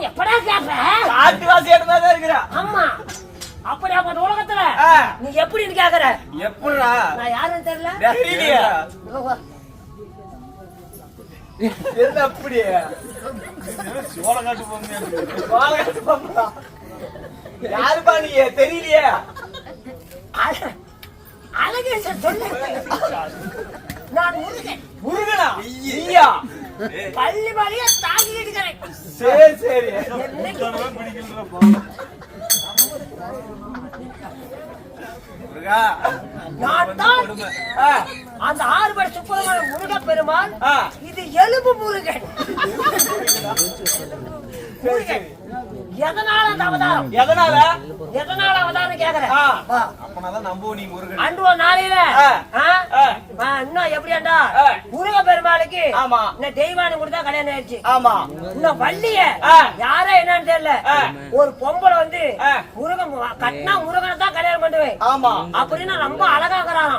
எப்படா கேப்ப? காட்டுவாசியா தான் இருக்கிற. ஆமா, அப்படி அப்ப உலகத்துல நீ எப்படின்னு கேக்குற? எப்படிடா? நான் யாருன்னு தெரியல. தெரியலையா? என்ன அப்படி சோளக்காட்டு பொம்மை யாருப்பா நீ? தெரியலையே. அழகே சொல்லு. நான் முருகன். முருகனா? நீயா? பள்ளி வழியா தாங்கிட்டு இருக்கிறேன். சரி சரி. நான் தான் அந்த 6 படை சுப்பரமான முருக பெருமாள். இது எலும்பு முருகன். முருகன் எதனால அந்த அவதாரம்? எதனால அவதாரம் கேக்குறேன்? அப்பனாதான் நம்புவ நீ முருகன். அன்று ஒரு நாளையில இன்னும் எப்படியாண்டா முருக பெருமாளுக்கு இந்த தெய்வானு கூட தான் கல்யாணம் ஆயிடுச்சு. ஆமா, இன்னும் வள்ளிய யாரா என்னன்னு தெரியல, ஒரு பொம்பளை வந்து முருகன் கட்டினா முருகனை தான் கல்யாணம் பண்ணுவேன். ஆமா, அப்படின்னு ரொம்ப அழகாக்குறான்.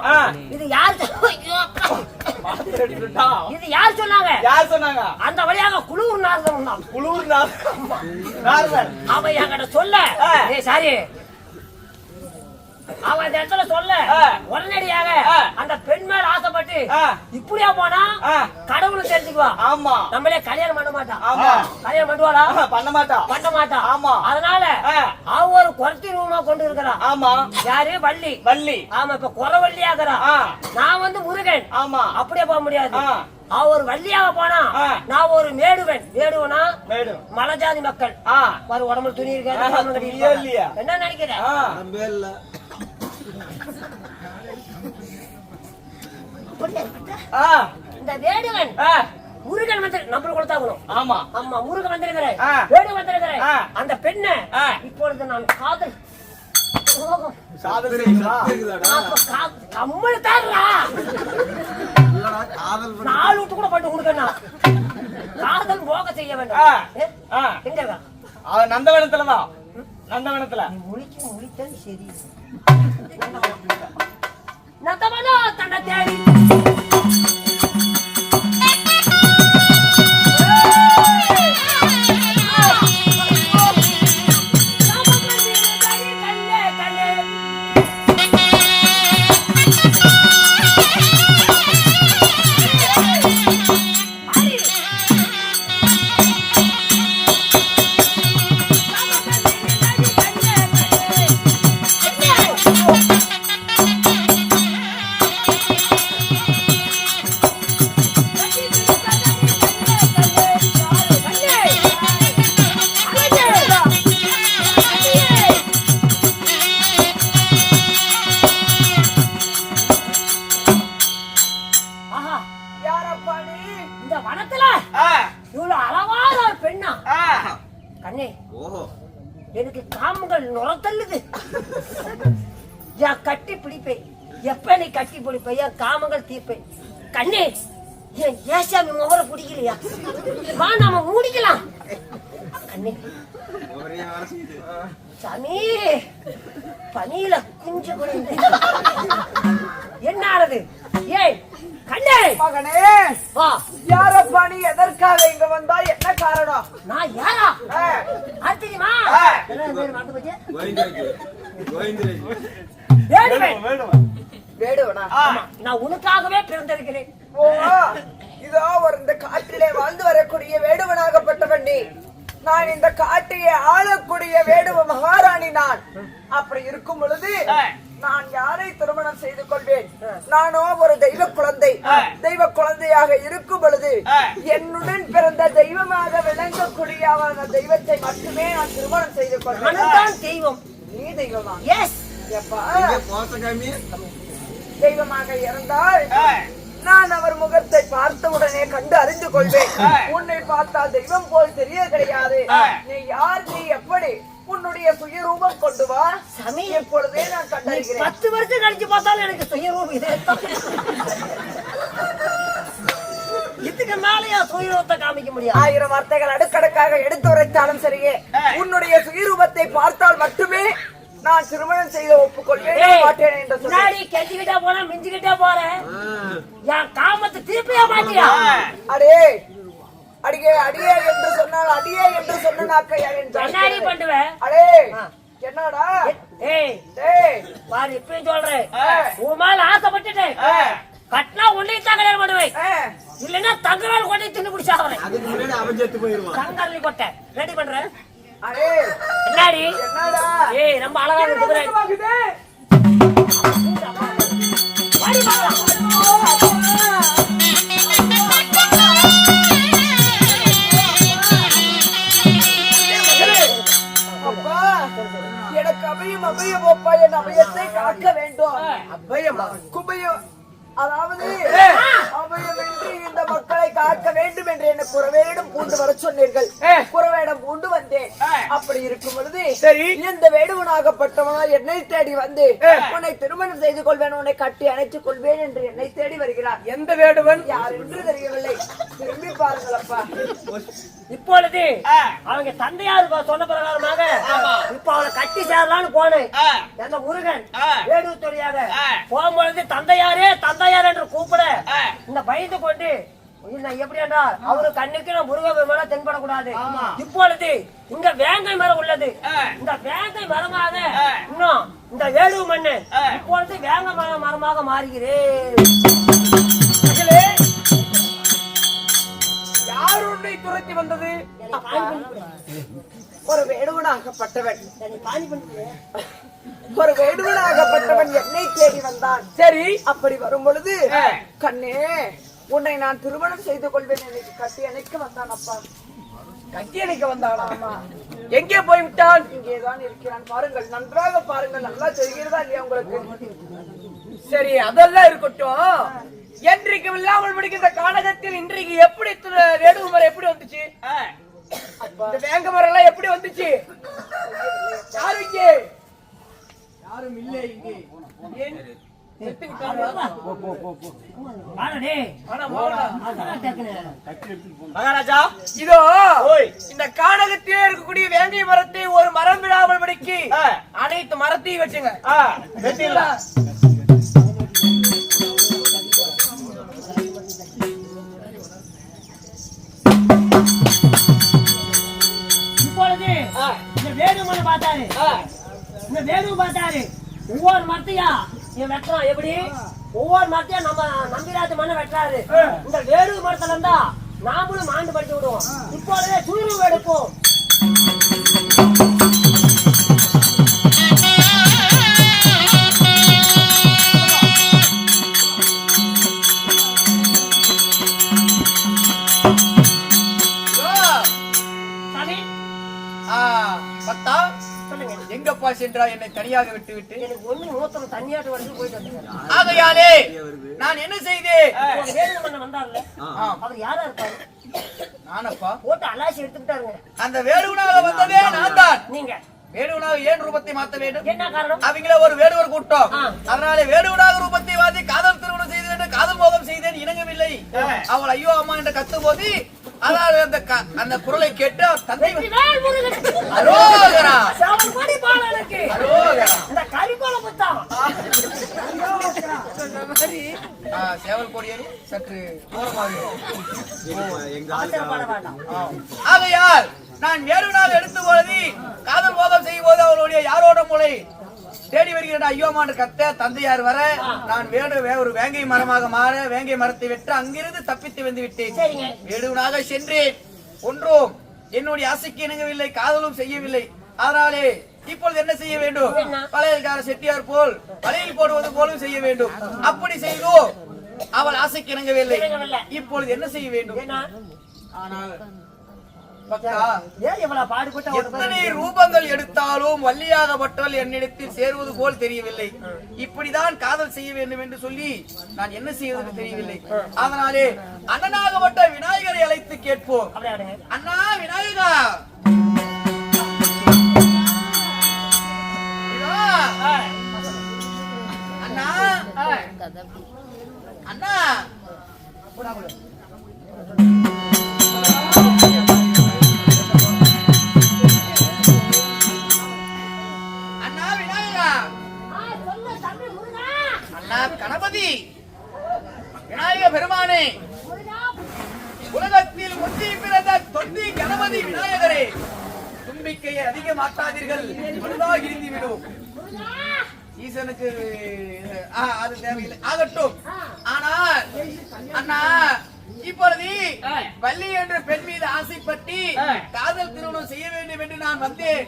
இது யாரு? இது யார் சொன்னாங்க? யார் சொன்னாங்க? அந்த வழியாக குளூர் நாரதன். குளூர் நாரதன் அவன் என்கிட்ட சொல்ல, சாரி, அவன் அந்த இடத்துல சொல்ல உடனடியாக அந்த பெண் மேல ஆசைப்பட்டு இப்படியா போனா கடவுளும் தெரிஞ்சுக்குவா. ஆமா, நம்மளே கல்யாணம் பண்ண மாட்டான். ஆமா, கல்யாணம் பண்ணுவாளா? பண்ண மாட்டா. ஆமா, அதனால அவ ஒரு குறத்தி ரூபமா கொண்டு இருக்கிறான். ஆமா, யாரு? வள்ளி. ஆமா, இப்ப குறவள்ளியாகிறான். நான் வந்து முருகன். ஆமா, அப்படியே போக முடியாது. அவ ஒரு வள்ளியாக போனா நான் ஒரு மேடுவன். மேடுவனா மலஜாதி மக்கள். உடம்புல துணி இருக்க என்ன நினைக்கிறேன்? இந்த வேடுவன் முருகன் வந்து நம்மளுக்கு கொடுத்தாகணும். ஆமா ஆமா, முருகன் வந்திருக்கிறேன், வேடு வந்திருக்கிறேன். அந்த பெண்ணை இப்பொழுது நான் காதல் கம்மல் தாரா 4 விட்டு கூட பட்டு கொடுக்கணும். காதல் போக செய்ய வேண்டும். எங்க நந்தவனத்துலதான். நந்தவனத்துல முடித்தது சரி. நந்தவனோ தன்னை தேடி எனக்கு காமங்கள் நுரத்தல்லுது. கட்டி பிடிப்பேன். எப்ப நீ கட்டி பிடிப்ப காமங்கள் தீர்ப்பேன். கண்ணே, என் ஏசாமி முகர பிடிக்கலையா? வா நாம மூடிக்கலாம். கண்ணே சாமி, பனியில குஞ்சு கூட என்ன ஆனது? ஏய் கண்ணே, மகனே, வா. யாரப்பா நீ? எதற்காக இங்க வந்தா? என்ன காரணம்? நான் யாரா தெரியுமா? வேடுவனா? நான் உனக்காகவே பிறந்திருக்கிறேன். இதோ ஒரு இந்த காட்டிலே வாழ்ந்து வரக்கூடிய வேடுவனாகப்பட்டவன் நீ. நான் இந்த காட்டையே ஆளக்கூடிய வேடுவ மகாராணி நான். அப்படி இருக்கும் பொழுது நான் யாரை திருமணம் செய்து கொள்வேன்? நானோ ஒரு தெய்வ குழந்தை. தெய்வ குழந்தையாக இருக்கும் பொழுது என்னுடன் பிறந்த தெய்வமாக விளங்கக்கூடிய அவன தெய்வத்தை மட்டுமே நான் திருமணம் செய்து கொள்வேன். தெய்வம்? நீ தெய்வமா? எஸ். தெய்வமாக இருந்தால் நான் அவர் முகத்தை பார்த்த உடனே கண்டு அறிந்து கொள்வேன். உன்னை பார்த்தால் தெய்வம் போல் தெரிய கிடையாது. நீ யார், நீ எப்படி, உன்னுடைய சுயரூபம் கொண்டு வா. சாமி, எப்பொழுதே நான் கண்டிருக்கிறேன். 10 வருஷம் கழிச்சு பார்த்தாலும் எனக்கு சுயரூபம் இதே தான். இதுக்கு மேலயா சுயரூபத்தை காமிக்க முடியாது? 1000 வார்த்தைகள் அடுக்கடுக்காக எடுத்து உரைத்தாலும் சரியே, உன்னுடைய சுயரூபத்தை பார்த்தால் மட்டுமே நான் திருமணம் செய்த ஒப்புக்கொள்வேன் மாட்டேன் என்று சொன்னாடி. கெஞ்சிக்கிட்டா போனா மிஞ்சிக்கிட்டா போறேன். என் காமத்தை திருப்பியா மாட்டியா? அடே அடியே அடியே என்று சொன்னால் அடியே என்று சொன்ன நாக்கையா என்னடி பண்ணுவேன்? அடே என்னடா? ஏய் ஏய் பாரு, இப்பயும் சொல்றேன், உன் மேல ஆசைப்பட்டுட்டேன். கட்டினா உன்னையும் தான் கல்யாணம் பண்ணுவேன், இல்லன்னா தங்கரால் கொண்டே தின்னு பிடிச்சாகிறேன். தங்கரலி கொட்டை ரெடி பண்றேன். அடே என்னடி? என்னடா? ஏய் ரொம்ப அழகா இருக்கு. அப்பா, எனக்கு அபயம் அபயம் அப்பா, என் அபயத்தை காக்க வேண்டும். அபயமா? குபயம், அதாவது அபயமின்றி இந்த மக்களை காக்க வேண்டும் என்று என்ன குறவேடம் பூண்டு வர சொன்னீர்கள். குறவேடம் பூண்டு வந்தேன். அப்படி இருக்கும் பொழுது சரி, இந்த வேடுவனாகப்பட்டவனா என்னை தேடி வந்து உன்னை திருமணம் செய்து கொள்வேன், உன்னை கட்டி அணைத்துக் கொள்வேன் என்று என்னை தேடி வருகிறார். எந்த வேடுவன்? யார் என்று தெரியவில்லை. திரும்பி பாருங்கள் அப்பா. இப்பொழுது அவங்க தந்தையார் சொன்ன பிரகாரமாக இப்ப அவளை கட்டி சேரலான்னு போனேன். அந்த முருகன் வேடுவர் தொழிலாக போகும்பொழுது தந்தையாரே தந்தையார் என்று கூப்பிட இந்த பயந்து கொண்டு எப்படி என்றால் அவரு கண்ணுக்கு நான் முருக மேல தென்படக்கூடாது. இப்பொழுது இங்க வேங்கை மரம் உள்ளது. இந்த வேங்கை மரமாக இன்னும் இந்த வேடு மண்ணு இப்பொழுது வேங்கை மரமாக மாறுகிறேன். யார் உன்னை துரத்தி வந்தது? ஒரு வேடுவனாகப்பட்டவன் ஒரு வேடுவனாகப்பட்டவன் என்னை தேடி வந்தான். சரி, அப்படி வரும் பொழுது கண்ணே உன்னை நான் திருமணம் செய்து கொள்வேன் எனக்கு கட்டி அணைக்க வந்தான். அப்பா கட்டி அணைக்க வந்தானா? எங்கே போய் விட்டான்? இங்கேதான் இருக்கிறான். பாருங்கள், நன்றாக பாருங்கள். நல்லா தெரிகிறதா இல்லையா உங்களுக்கு? சரி, அதெல்லாம் இருக்கட்டும். என்றைக்கு இல்லாமல் முடிக்கிற கானகத்தில் இன்றைக்கு எப்படி வேடுவ மரம் எப்படி வந்துச்சு? இந்த வேங்க மரம் எல்லாம் எப்படி வந்துச்சு? யாரும் இல்லை இங்கே. ஏன் செத்து விட்டாங்களா? மகாராஜா, இதோ இந்த கானகத்திலே இருக்கக்கூடிய வேங்கை மரத்தை ஒரு மரம் விடாமல் படிக்கு அனைத்து மரத்தையும் வச்சுங்க. இப்பொழுது இந்த வேடுமனை பார்த்தாரு, இந்த வேடு பார்த்தாரு. ஒவ்வொரு மரத்தையா வெட்டுறோம். எப்படி ஒவ்வொரு மரத்தையும் நம்ம நம்பிராஜ மண்ணை வெட்டுறாரு. இந்த வேடு மரத்துல இருந்தா நாமளும் ஆண்டு படிச்சு விடுவோம். இப்பொழுதே சுயரூபம் எடுப்போம். பத்தா, எங்கப்பா சென்றா என்னை தனியாக விட்டு விட்டு? எனக்கு ஒண்ணு மூத்தம் தனியாட்டு வரைக்கும் போயிட்டு வந்தேன். ஆகையாலே நான் என்ன செய்தேன்? வேடுமண்ண வந்தார்ல, அவர் யாரா இருப்பாரு? நானப்பா. போட்டு அலாசி எடுத்துக்கிட்டாருங்க. அந்த வேடுவனாக வந்ததே நான் தான். நீங்க வேடுவனாக ஏன் ரூபத்தை மாத்த வேண்டும்? என்ன காரணம்? அவங்கள ஒரு வேடுவர் கூட்டம். அதனாலே வேடுவனாக ரூபத்தை மாத்தி காதல் திருமணம் செய்து என்று காதல் மோகம் செய்தேன். இணங்கவில்லை. அவள் ஐயோ அம்மா என்று கத்தும் போது அதாவது அந்த குரலை கேட்டு தந்தை அரோகரா இந்த கரிகோல புத்தம் சேவல் கொடியை சற்று ஆகையால் நான் வேடுவனாக எடுத்து போது காதல் மோகம் செய்யும் போது அவளுடைய யாரோட மூளை தேடி வருகிறேன். ஐயோமா என்று கத்த தந்தையார் வர நான் ஒரு வேங்கை மரமாக மாற வேங்கை மரத்தை வெற்ற அங்கிருந்து தப்பித்து வந்து விட்டேன். வேடுவனாக சென்றேன். ஒன்றும் என்னுடைய ஆசைக்கு இணங்கவில்லை, காதலும் செய்யவில்லை. அதனாலே இப்பொழுது என்ன செய்ய வேண்டும்? பழையக்கார செட்டியார் போல் பழையில் போடுவது போலும் செய்ய வேண்டும். அப்படி செய்தோ அவள் ஆசைக்கு இணங்கவில்லை. இப்பொழுது என்ன செய்ய வேண்டும்? ஆனால் எத்தனை ரூபங்கள் எடுத்தாலும் வள்ளியாகப்பட்டவள் என்னிடத்தில் சேருவது போல் தெரியவில்லை. இப்படிதான் காதல் செய்ய வேண்டும் என்று சொல்லி நான் என்ன செய்வது தெரியவில்லை. அதனாலே அண்ணனாகப்பட்ட விநாயகரை அழைத்து கேட்போம். அப்படியே அண்ணா விநாயகா, இதோ. அண்ணா அண்ணா அண்ணா விநாயகா, அண்ணா கணபதி, விநாயக பெருமானே, உலகத்தில் முத்தி பிறந்த தொந்தி கணபதி விநாயகரே, தும்பிக்கையை அதிகமாக்காதீர்கள், மருதாக இருந்துவிடும். ஈசனுக்கு அது தேவையில்லை, ஆகட்டும். ஆனால் அண்ணா இப்பொழுது வள்ளி என்ற பெண் மீது ஆசைப்பட்டு காதல் திருமணம் செய்ய வேண்டும் என்று நான் வந்தேன்.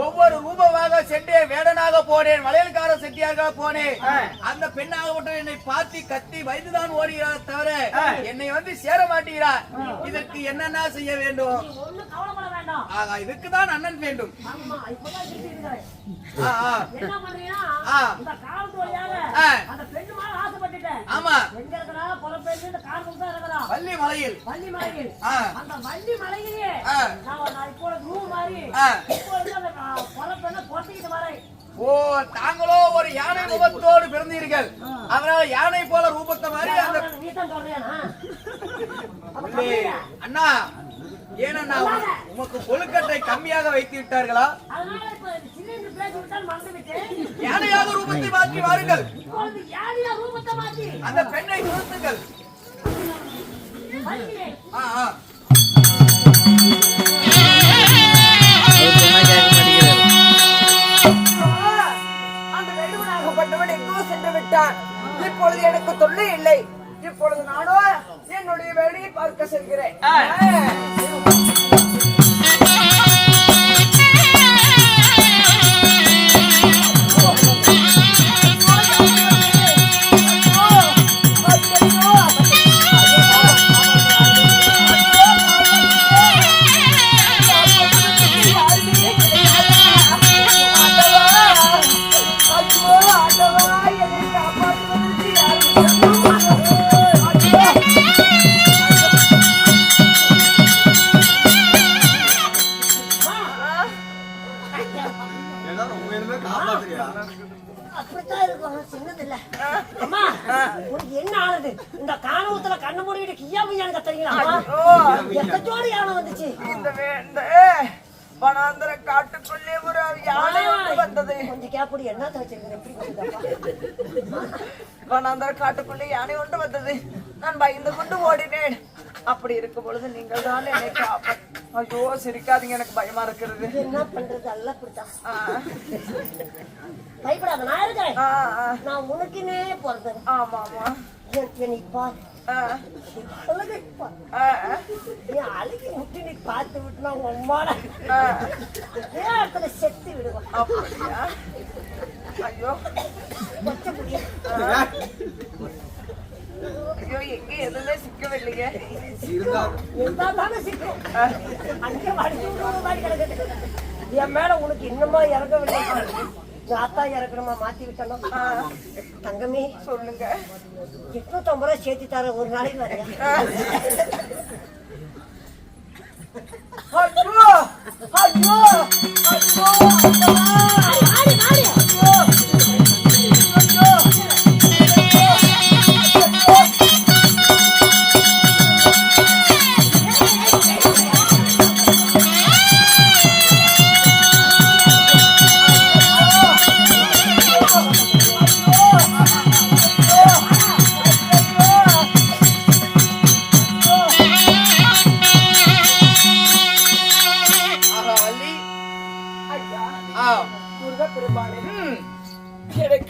ஒவ்வொரு ரூபமாக சென்றேன், வேடனாக போனேன், வளையல்கார செட்டியாக போனேன். அந்த பெண்ணாகப்பட்ட என்னை பார்த்து கத்தி பயந்துதான் ஓடுகிறார் தவிர என்னை வந்து சேர மாட்டீகிறார். இதற்கு என்னென்ன செய்ய வேண்டும்? இதுக்குதான் அண்ணன் வேண்டும். ஆமா, வள்ளி மலையில் அந்த வள்ளி மலையிலே நான் இப்போ ரூம் மாதிரி பொறுத்துக்கிட்டு வரேன். ஓ, தாங்களோ ஒரு யானை முகத்தோடு பிறந்தீர்கள், அதனால யானை போல ரூபத்தை மாதிரி அந்த அண்ணா. ஏனண்ணா உமக்கு கொழுக்கட்டை கம்மியாக வைத்து விட்டார்களா? யானையாக ரூபத்தை மாற்றி வாருங்கள், அந்த பெண்ணை நிறுத்துங்கள். அந்த வேடுவனாகப்பட்டவன் எங்கோ சென்று விட்டான். இப்பொழுது எனக்கு தொல்லை இல்லை. இப்பொழுது நானோ என்னுடைய வேலையை பார்க்க செல்கிறேன். என்ன ஆனது? இந்த காணவத்துல கண்ணு மூடிட்டு கியா பையான்னு கத்துறீங்களா? எக்கச்சோடு யானை வந்துச்சு. இந்த வனாந்தர காட்டுக்குள்ளே ஒரு யானை வந்தது. கொஞ்சம் கேப்படி என்ன வச்சிருக்கேன். வனாந்தர காட்டுக்குள்ளே யானை ஒன்று வந்தது. நான் பயந்து கொண்டு ஓடினேன். அப்படி இருக்கும் பொழுது நீங்கள் தான் என்னை காப்ப. ஐயோ, சிரிக்காதீங்க, எனக்கு பயமா இருக்கிறது. என்ன பண்றது? எல்லாம் பிடித்தான். பயப்படாத, நான் இருக்கேன். நான் உனக்குன்னே பிறந்தேன். ஆமா ஆமா, என்னைப்பா அழகி முட்டி நீ பார்த்து விட்டுனா உம்மாட செத்து விடுவான். அப்படியா? ஐயோ, கொச்ச முடியும். ஐயோ, எங்க எதுவுமே சிக்கவில்லைங்க. இருந்தாலும் சிக்கும். அங்கே வடிச்சு விடுற மாதிரி கிடக்குது. என் மேல உனக்கு இன்னமா இறங்கவில்லை. ஆத்தா இறக்கணுமா மாத்தி விட்டணும். தங்கமே சொல்லுங்க. 850 ரூபாய் சேர்த்து தர ஒரு நாளைக்கு வரையா? ஐயோ ஐயோ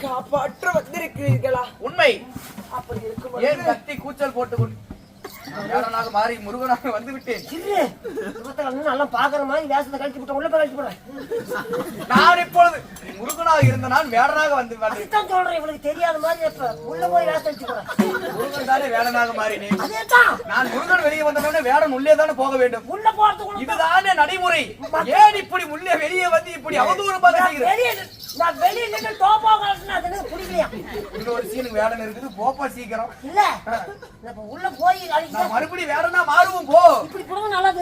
காப்பாற்ற வந்திருக்கிறீர்களா? உண்மை. அப்படி இருக்கும் ஏன் கத்தி கூச்சல் போட்டு வேடனாக மாறி முருகனாக வந்து விட்டேன். நல்லா பாக்குற மாதிரி வேஷத்தை கழிச்சு விட்டேன். உள்ள போய் கழிச்சு போடுறேன். நான் இப்பொழுது முருகனாக இருந்த நான் வேடனாக வந்து சொல்றேன். இவளுக்கு தெரியாத மாதிரி இப்ப உள்ள போய் வேஷம் கழிச்சு போறேன். முருகன் தானே வேடனாக மாறினேன். அதேதான். நான் முருகன் வெளியே வந்தோடனே வேடன் உள்ளே தானே போக வேண்டும். உள்ள போறதுக்கு இதுதானே நடைமுறை. ஏன் இப்படி உள்ளே வெளியே வந்து இப்படி அவதூறமாக செய்கிறேன்? நான் வெளியே நின்று டோப்பா கலட்டினா அது பிடிக்கலையா? இங்க ஒரு சீனுக்கு வேடன் இருக்குது, போப்பா சீக்கிரம். இல்ல உள்ள போய் மறுபடியும் வேடனா மாறுவோம் போ. இப்படி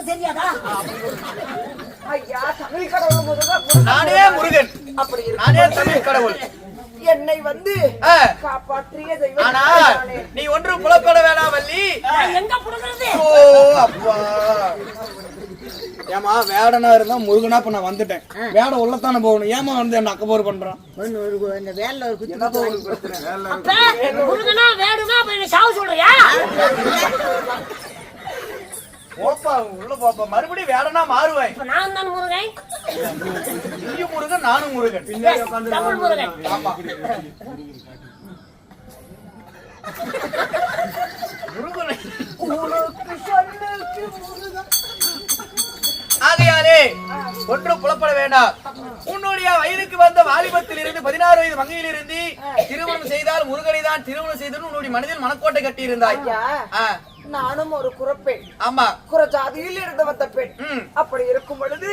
உனக்கு தெரியாதா? ஐயா தமிழ் கடவுள் முருகா நானே முருகன், அப்படி நானே தமிழ் கடவுள். என்னை வந்து ஆ. காப்பாற்றிய தெய்வம் ஆனால் நானே. நீ ஒன்றும் புலப்பட வேணாம் வள்ளி. நான் எங்க புடுங்குறது? ஓ அப்பா, ஏமா வேடனா இருந்தா முருகனா இப்ப நான் வந்துட்டேன். வேடம் உள்ளத்தானே போகணும். ஏமா வந்து என்ன அக்கபோர் பண்றான்? இந்த வேலைல ஒரு குத்தி என்ன உங்களுக்கு பிரச்சனை? அப்ப முருகனா வேடுனா அப்ப என்ன சாவு சொல்றியா? போப்பா உள்ள போப்பா, மறுபடியும் வேடனா மாறுவேன். இப்ப நான் தான் முருகன். நீயும் முருகன், நானும் முருகன். தமிழ் முருகன். ஆமா, முருகனை. ஆகையாலே ஒன்றும் புலப்பட வேண்டாம். உன்னுடைய வயதுக்கு வந்த வாலிபத்தில் இருந்து 16 வயது மங்கையில் இருந்து திருமணம் செய்தால் முருகனை தான் திருமணம் செய்து உன்னுடைய மனதில் மனக்கோட்டை கட்டி இருந்தாய். நானும் ஒரு குறப்பெண். ஆமா, குறஜாதியில் இருந்து வந்த பெண். ம். அப்படி இருக்கும் பொழுது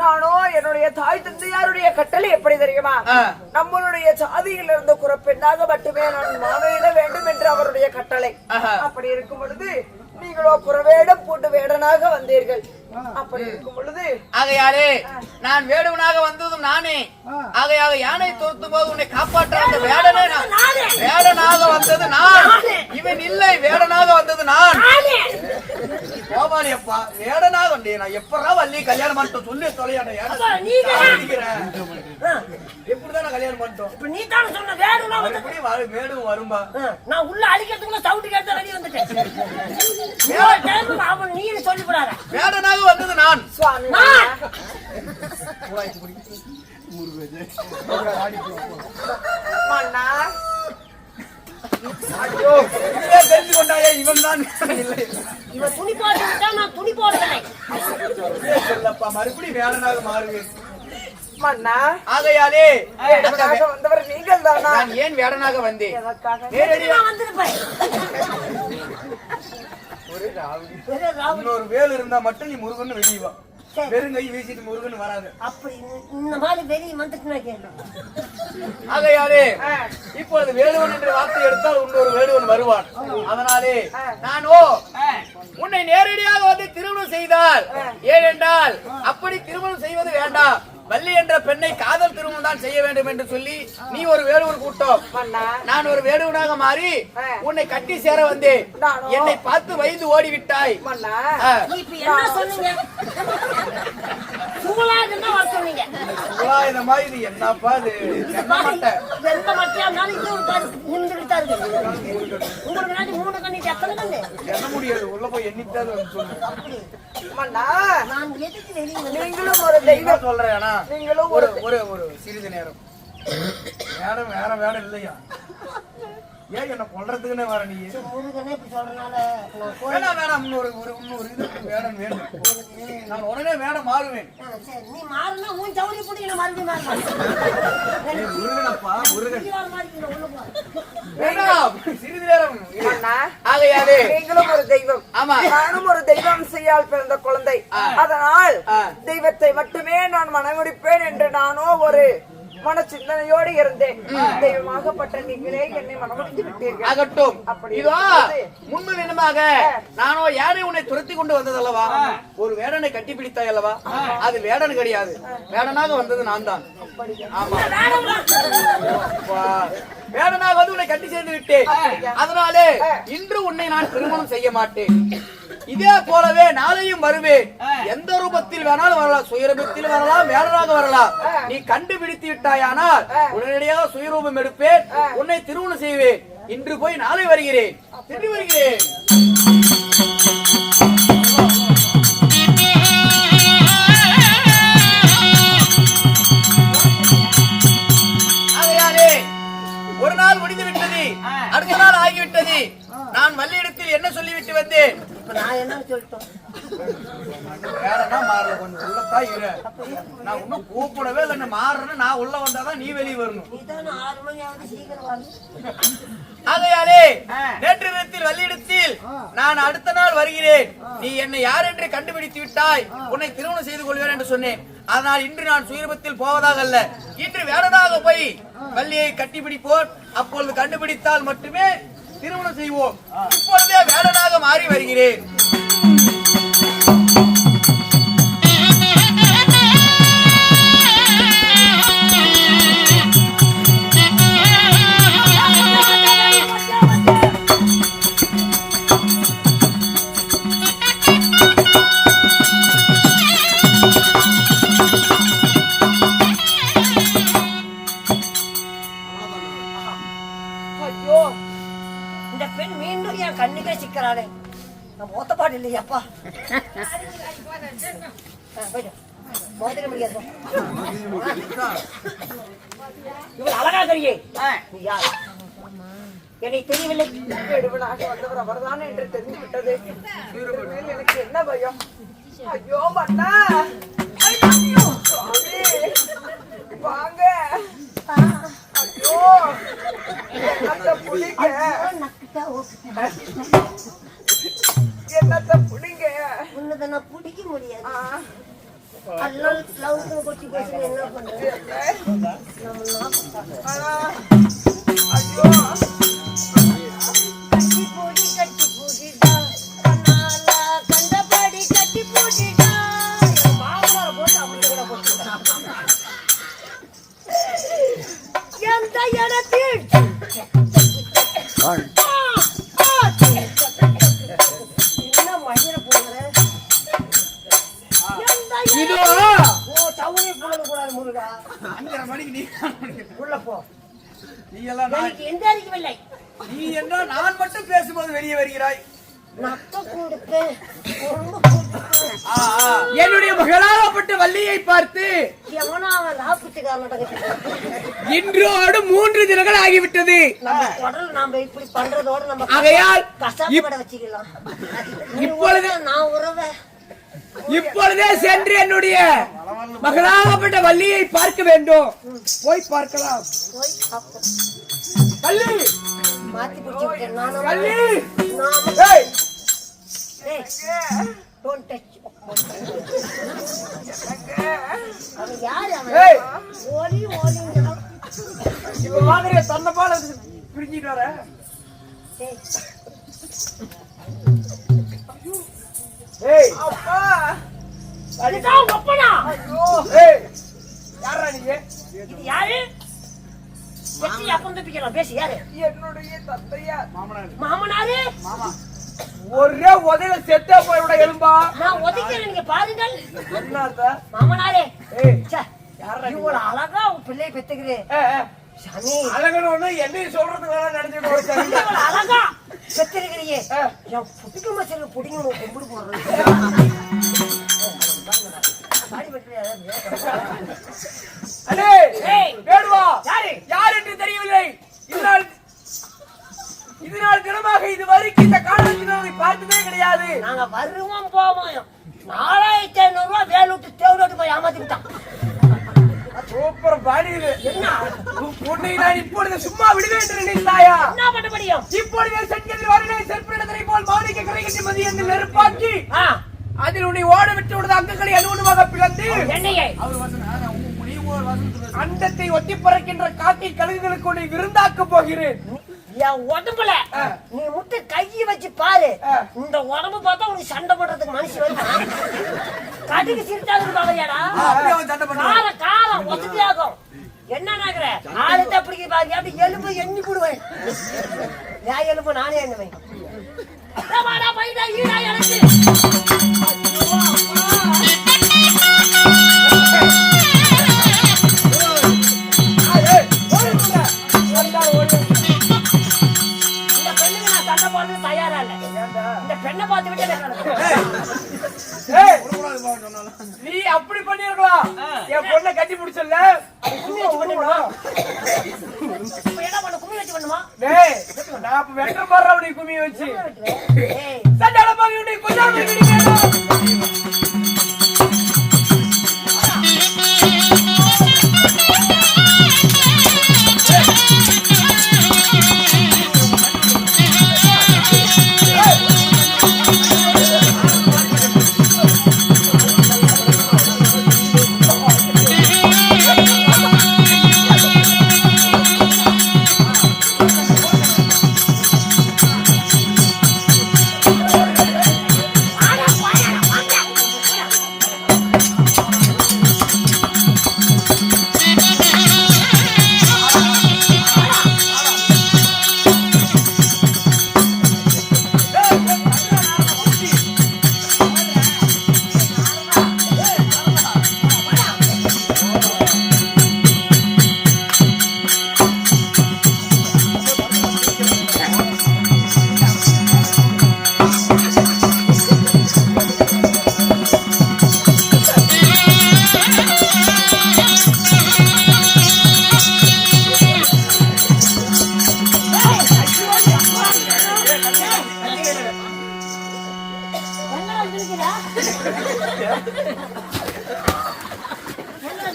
நானோ என்னுடைய தாய் தந்தையாருடைய கட்டளை எப்படி தெரியுமா? நம்மளுடைய ஜாதியில் இருந்த குறப்பெண்ணாக மட்டுமே நான் மாறிட வேண்டும் என்று அவருடைய கட்டளை. அப்படி இருக்கும் பொழுது நீங்களோ புறவேடம் போட்டு வேடனாக வந்தீர்கள். அப்படி இருக்கும் பொழுது ஆகையாலே நான் வேடுவனாக வந்ததும் நானே. ஆகையாக யானை துரத்தும் போது உன்னை காப்பாற்ற அந்த வேடனே நான். வேடனாக வந்தது நான், இவன் இல்லை. வேடனாக வந்தது நான். கோபாலி அப்பா, வேடனாக வந்தேன் நான். எப்படா வள்ளி கல்யாணம் பண்ணிட்டோம் சொல்லி தொலையாட. எப்படிதான் நான் கல்யாணம் பண்ணிட்டோம்? இப்ப நீ தானே சொன்ன வேடுனா வந்து எப்படி வேடும் வரும்பா? நான் உள்ள அடிக்கிறதுக்குள்ள சவுண்ட் கேட்டு வெளிய வந்துட்டேன். அவன் நீ சொல்லிவிடாத. வேடனாக வந்தது நான். சுவாமி மன்னா ஐயோ, இதையே தெரிந்து கொண்டாயே இவன் தான். இல்லை இவன் துணி போட்டுட்டா நான் துணி போடவில்லை. சொல்லப்பா, மறுபடியும் வேடனாக மாறுவேன். மன்னா ஆகையாலே வேடனாக வந்தவர் நீங்கள் தானா? நான் ஏன் வேடனாக வந்தேன்? எனக்காக நேரடியா நான் வந்திருப்பேன். ஒரு ராவடி. ஒரே ராவடி. இன்னொரு வேல் இருந்தா மட்டும் நீ முருகன் வெளியே வா. வெறும் கை வீசிட்டு முருகன் வராது. அப்படி இந்த மாதிரி வெளியே வந்துட்டுனா கேளு. ஆகையாலே இப்பொழுது வேடுவன் என்ற வார்த்தை எடுத்தால் இன்னொரு வேடுவன் வருவான். அதனாலே நானோ உன்னை நேரடியாக வந்து திருமணம் செய்தால், ஏனென்றால் அப்படி திருமணம் செய்வது வேண்டாம், வள்ளி என்ற பெண்ணை காதல் திருமணம் தான் செய்ய வேண்டும் என்று சொல்லி நீ ஒரு வேடுவன் கூட்டம், நான் ஒரு வேடுவனாக மாறி உன்னை கட்டி சேர வந்தேன். என்னை பார்த்து வயது ஓடிவிட்டாய். நீ இப்ப என்ன சொன்னீங்க? சுகுலாதுன்னா வர சொன்னீங்க. சுகுலாயுதமா இது என்னப்பா இது? என்ன மட்டை? எந்த மட்டையா இருந்தாலும் இது ஒரு பாரு முந்திரிட்டா இருக்கு. உங்களுக்கு நாட்டி 3 கண்ணி எத்தனை கண்ணு? என்ன முடியாது, உள்ள போய் எண்ணிட்டாது வந்து சொல்லு. மன்னா நான் எதுக்கு வெளியே நீங்களும் ஒரு தெய்வம் சொல்றேன். நீங்களும் ஒரு ஒரு ஒரு சிறிது நேரம் வேடம் வேற வேடம் இல்லையா? ஏன் என்ன கொல்றதுக்குன்னு வர நீ? முருகனே இப்படி சொல்றதுனால வேணாம் வேணாம், இன்னொரு இது வேடம் வேண்டும். நான் உடனே வேடம் மாறுவேன். சரி, நீ மாறினா உன் ஜவுளி பிடிக்கணும். மறுபடியும் மாறலாம். முருகனப்பா முருகன். உள்ள போ. வேண்டாம், சிறிது நேரம். மன்னா ஆகையாலே நீங்களும் ஒரு தெய்வம், ஆமா, நானும் ஒரு தெய்வம் செய்யால் பிறந்த குழந்தை. அதனால் தெய்வத்தை மட்டுமே நான் மனமுடிப்பேன் என்று நானோ ஒரு மன சிந்தனையோடு இருந்தேன். தெய்வமாகப்பட்ட நீங்களே என்னை மனமுடித்து விட்டீர்கள். ஆகட்டும். அப்படி இதோ முன்பு தினமாக நானோ யானை உன்னை துரத்தி கொண்டு வந்ததல்லவா, ஒரு வேடனை கட்டி பிடித்தாய் அல்லவா, அது வேடன் கிடையாது, வேடனாக வந்தது நான் தான். ஆமா, வேடனாக வந்து உன்னை கட்டி சேர்ந்து விட்டேன். அதனாலே இன்று உன்னை நான் திருமணம் செய்ய மாட்டேன். இதே போலவே நாளையும் வருவேன். எந்த ரூபத்தில் வேணாலும் வரலாம், சுயரூபத்தில் வரலாம், வேடனாக வரலாம். நீ கண்டுபிடித்து விட்டாயானால் உடனடியாக சுயரூபம் எடுப்பேன், உன்னை திருமணம் செய்வேன். இன்று போய் நாளை வருகிறேன், திரும்பி வருகிறேன். ஆகையாலே ஒரு நாள் முடிந்து விட்டது, அடுத்த நாள் ஆகிவிட்டது. நான் வள்ளியிடத்தில் என்ன சொல்லிவிட்டு வந்தேன்? நான் என்ன சொல்லிட்டோம்? வேடனா மாறல, கொஞ்சம் உள்ளத்தான் இரு. நான் இன்னும் கூப்பிடவே இல்லை, மாறணும். நான் உள்ள வந்தாதான் நீ வெளியே வரணும். நீதான் 6 மணியாவது சீக்கிரம் வாங்க. ஆகையாலே நேற்று தினத்தில் வள்ளியிடத்தில் நான் அடுத்த நாள் வருகிறேன், நீ என்னை யார் என்று கண்டுபிடித்து விட்டாய், உன்னை திருமணம் செய்து கொள்வேன் என்று சொன்னேன். அதனால் இன்று நான் சுயரூபத்தில் போவதாக அல்ல, இன்று வேடனாக போய் வள்ளியை கட்டிப்பிடிப்போம். அப்பொழுது கண்டுபிடித்தால் மட்டுமே திருமணம் செய்வோம். இப்பொழுதே வேடனாக மாறி வருகிறேன். சாப்பாடு இல்லையாப்பா மோதிர முடியாது இவள் அழகா தெரியே நீ யார் எனக்கு தெரியவில்லை வேடுவனாக வந்தவர் அவர்தான் என்று தெரிந்து விட்டது இவர் மேல் எனக்கு என்ன பயம் ஐயோ மன்னா ஐயோ சுவாமி வாங்க ஐயோ என்னத்த புடிங்க என்னத்த புடிங்க உன்னதை நான் பிடிக்க முடியாது எல்லாம் லவுக்கு கொட்டி பேசுங்க என்ன பண்றது ஐயோ கட்டி பூட்டிடா கண்ணாலா கண்டபடி கட்டி பூட்டிடா மாமனார போட்டு அப்படி கூட போட்டுடா எந்த இடத்தில் என்ன மயிர போகிற இதோ ஓ டவுனே போக கூடாது முருகா 5:30 மணிக்கு நீ உள்ள போ நீ எல்லாம் எனக்கு எந்த அறிவில்லை நீ என்ன நான் மட்டும் பேசும்போது வெளியே வருகிறாய் நக்க கொடுப்பேன் என்னுடைய மகளாகப்பட்ட வள்ளியை பார்த்து எவனா அவன் லாபத்துக்காரன் இன்றோடு 3 தினங்கள் ஆகிவிட்டது. நம்ம உடல் நாம இப்படி பண்றதோட நம்ம ஆகையால் கஷ்டப்பட வச்சுக்கலாம். இப்பொழுது நான் உறவை இப்பொழுதே சென்று என்னுடைய மகளாகப்பட்ட வள்ளியை பார்க்க வேண்டும். போய் பார்க்கலாம். போய் பார்ப்போம். வள்ளி மாத்தி பிடிச்சு விட்டேன் நானும். வள்ளி ஏய் டோன்ட் டச். அவன் யாரு அவன்? ஏய் ஓடி ஓடிங்கறான். இவ மாதிரி தன்ன பால பிரிஞ்சிட்டு வர. ஏய் ஏய் அப்பா அதுதான் அப்பனா. ஐயோ ஏய் யாரா நீ? இது யாரு? எத்தி அப்பன் தப்பிக்கலாம். பேசி யாரு? என்னுடைய தந்தையார் மாமனாரு. மாமா ஒரே உதையில செத்தே போய் விட எலும்பா. நான் ஒதுக்கிறேன் நீங்க பாருங்கள். என்னடா? மாமனாரே. ஏய் ச்சே யாரா நீ? இவ்வளவு அழகா உன் பிள்ளை பெத்துக்கிறே. சாமி அழகனோன்னு என்ன சொல்றதுக்கு வேணா நினைச்சிட்டு வச்சாங்க. இவ்வளவு அழகா பெத்திருக்கிறியே. என் புட்டுக்கு மச்சல புடிங்க கும்பிடு போடுறது. பாடி பெற்றியா? அடே ஏய் வேடுவா யாரு? யார் என்று தெரியவில்லை. இதனால் தினமாக இதுவரைக்கும் இந்த காலத்தினரை பார்த்ததே கிடையாது. நாங்க வருவோம் போவோம். 4500 ரூபாய் வேலூட்டு தேவலோட்டு போய் ஏமாத்தி விட்டான். சூப்பர் பாடி இது. என்ன உன்னை நான் இப்பொழுது சும்மா விடுவேன் என்று நினைத்தாயா? என்ன பண்ண முடியும்? இப்பொழுதே செஞ்சதில் வரலே செருப்பிடத்தை போல் மாணிக்க கரைகட்டி மதியத்தில் நெருப்பாக்கி அதில் உன்னை ஓட விட்டு விடுத அங்கங்களை அலுவலமாக பிளந்து என்னையே அண்டத்தை ஒட்டி பறக்கின்ற காக்கை கழுகுகளுக்கு உன்னை விருந்தாக்க போகிறேன். என் உடம்புல நீ முட்டு கையை வச்சு பாரு. இந்த உடம்பு பார்த்தா உனக்கு சண்டை போடுறதுக்கு மனுஷி வருமா? கடுகு சிரிச்சாதுன்னு பாவையாடா. காரம் காரம் ஒத்துட்டியாகும். என்ன நினைக்கிற? ஆளுத்த பிடிக்க பாருங்க. அப்படி எலும்பு எண்ணி போடுவேன். என் எலும்பு நானே எண்ணுவேன். பையனா ஈடா எனக்கு தயாரா இல்ல. இந்த பெண்ணை பார்த்து விட்டு நீ அப்படி பண்ணிருக்கலாம். என் பொண்ணை கட்டி பிடிச்சல என்ன பண்ண கும்மி வச்சு பண்ணுமா? நான் அப்ப வெட்ட போடுறவனை கும்மி வச்சு ஏய் சண்டால பாவி கொஞ்சம்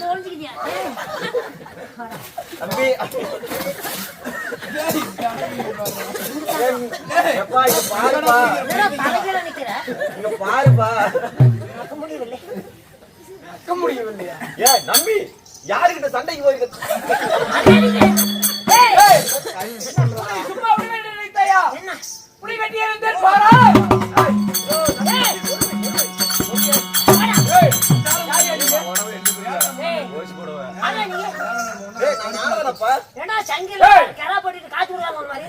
ஒழிஞ்சுக்கிட்டியா தம்பி எப்பா இங்க பாருப்பா, தலைகீழ நிக்கிற இங்க பாருப்பா. முடியவில்லை ஏய் நம்பி, யாருக்கிட்ட சண்டைக்கு போயிருக்க? சும்மா அப்படி வேண்டி நினைத்தாயா? என்ன புலி வெட்டி இருந்தேன் பாரா. ஏய் நான் நாரதனப்பா. ஏண்டா சங்கில கரா போட்டுட்டு காத்து விடுறாங்க ஒரு மாதிரி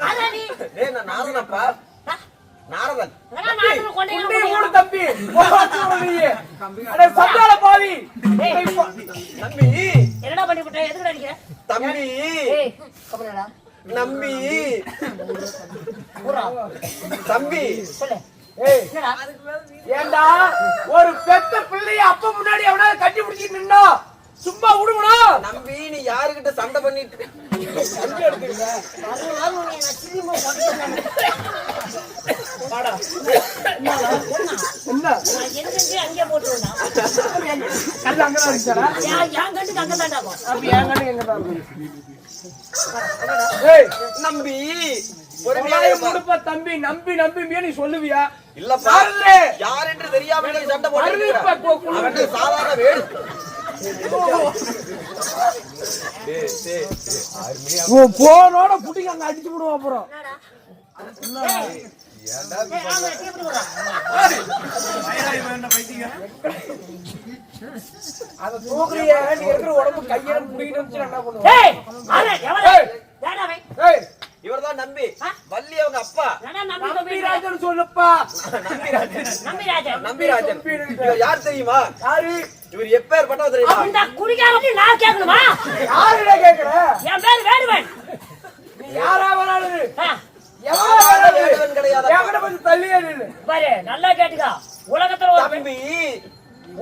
அதான் நீ ஏய் நான் நாரதனப்பா. நாரதன். நாட்டுல கொண்டே குண்டி மூடு தம்பி. போறாதீங்க. அட சத்தால பாவி. நம்பி, என்னடா பண்ணி விட்ட எதுக்கு அடிக்கிற தம்பி, ஏய் கபலடா நம்பி, பூரா தம்பி. சொல்லு ஏய் என்னடா ஏண்டா ஒரு பெத்த பிள்ளைய அப்ப முன்னாடி அவனால கட்டி பிடிச்சி நின்னா சும்மா விடுவணும். நம்பி, நீ யாருக்கிட்ட சண்டை பண்ணிட்டு அது நீ நச்சிரிமோ போட்டுறானே வாடா. என்ன நான் எங்க அங்கே போட்டுறேன்டா கல்ல அங்கதான் இருக்காடா. யான் கண்டு அங்க தான்டா போ அப்படி ஏங்கன்னு எங்க தான் இருக்கு. ஏய் நம்பி, பொறுமையா பொறுமையா முடுப்ப தம்பி நம்பி நம்பி நீ சொல்லுவியா? இல்லப்பா, யாரு? யார் என்று தெரியாம நீ சண்டை அறிவிப்பா, போ, போட்டு குழு. அவன் சாதாரண வேடு. போனோட புடிங்க அங்க அடிச்சு விடுவோம் அப்புறம். ஏய் ஆமா டீப் போடா அத தூக்குறிய நீ இருக்கிற உடம்பு கையில புடிக்கிட்டு வந்து என்ன பண்ணுவ? ஏய் அரே எவரே டேடா வை ஏய் இவர்தான் நம்பி, வள்ளி அவங்க அப்பா. நானா நம்பி நம்பிராஜன் சொல்லுப்பா. நம்பிராஜன். இவர் யார் தெரியுமா? யாரு? இவர் எப்பேற்பட்டவர் தெரியுமா? அந்த குடிகாரத்தை நான் கேட்கணுமா யாருடா கேக்குற? என் பேர் வேடுவன் நீ யாரா வரானது? எவனா சாதாரண வரானது? வேடுவன் கிடையாது. எவனை கொஞ்சம் தள்ளியே நில்லு. பாரு நல்லா கேட்டுக்கா உலகத்துல ஒரு பெண் தம்பி,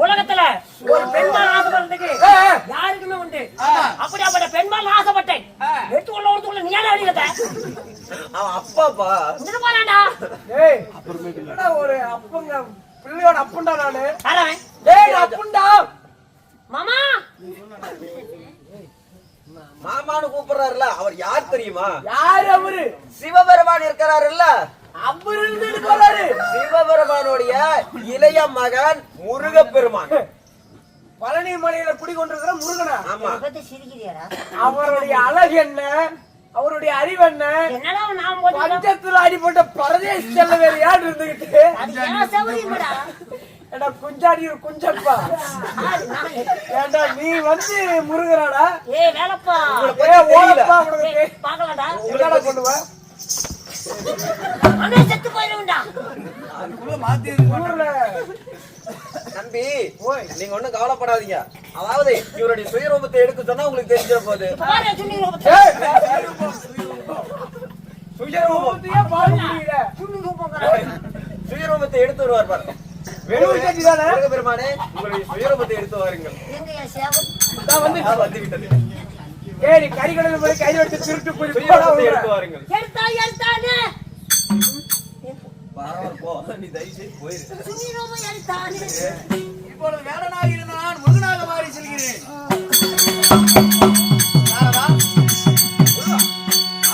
உலகத்துல ஒரு பெண்மான் ஆசைப்படுறதுக்கு ஏய். யாருக்குமே உண்டு அப்படியாப்பட்ட பெண்மான் ஆசைப்பட்டேன் எடுத்து உள்ள ஒருத்துக்குள்ள நீ ஏன் வெளியிட்ட அவன் அப்பாப்பா. இங்க போறான்டா ஏய் என்னடா ஒரு அப்பங்க பிள்ளையோட அப்பன்டா நானு. அரவன் டேய் அப்புண்டா. மாமா மாமான்னு கூப்பிடுறாருல, அவர் யார் தெரியுமா? யாரு அவரு? சிவபெருமான் இருக்கிறாருல்ல, அவரு இருந்துட்டு போறாரு. சிவபெருமானுடைய இளைய மகன் முருகப்பெருமான். பழனி மலையில குடிகொண்டிருக்கிற முருகனா? ஆமா. பத்தி சிரிக்கிறியாடா அவருடைய அழகு என்ன, அவருடைய அறிவு என்ன? என்னடா நான் போட்டு பஞ்சத்துல அடிப்பட்ட பரதேசி செல்ல வேற யார் இருந்துகிட்டு? அது ஏன் சௌரியம்டா ஏடா குஞ்சாடி ஒரு குஞ்சப்பா. ஏண்டா நீ வந்து முருகராடா? ஏய் வேலப்பா ஏய் ஓடப்பா உனக்கு. பாக்கலாம்டா என்னடா பண்ணுவ? அண்ணே செத்து போயிருவேன்டா ஊர்ல நம்பி, நீங்க ஒண்ணும் கவலைப்படாதீங்க. அதாவது இவருடைய சுயரூபத்தை எடுக்க சொன்னா உங்களுக்கு தெரிஞ்சிட போகுது. பாரு சுண்ணி ஏய், சுயரூபத்தையே பார்க்க முடியல. சுண்ணி ரூபங்கற சுயரூபத்தை எடுத்து வருவார் பாருங்க. வெளியூர்தானே? முருகப்பெருமானே, உங்களுடைய சுயரூபத்தை எடுத்து வாருங்கள். எங்க என் சேவல் நான் வந்து வந்து விட்டது. ஏய் நீ கறிக்கடல் போய் கை எடுத்து திருட்டு போய் சுயரூபத்தை எடுத்து வாருங்கள். எடுத்தானே பரவாயில்ல, போ. நீ தயவு செய்து போயிரு. சுண்ணி ரூபம் எடுத்தானே இப்பொழுது வேடனாக இருந்த நான் முருகனாக மாறி செல்கிறேன். நாரதா, முருகா,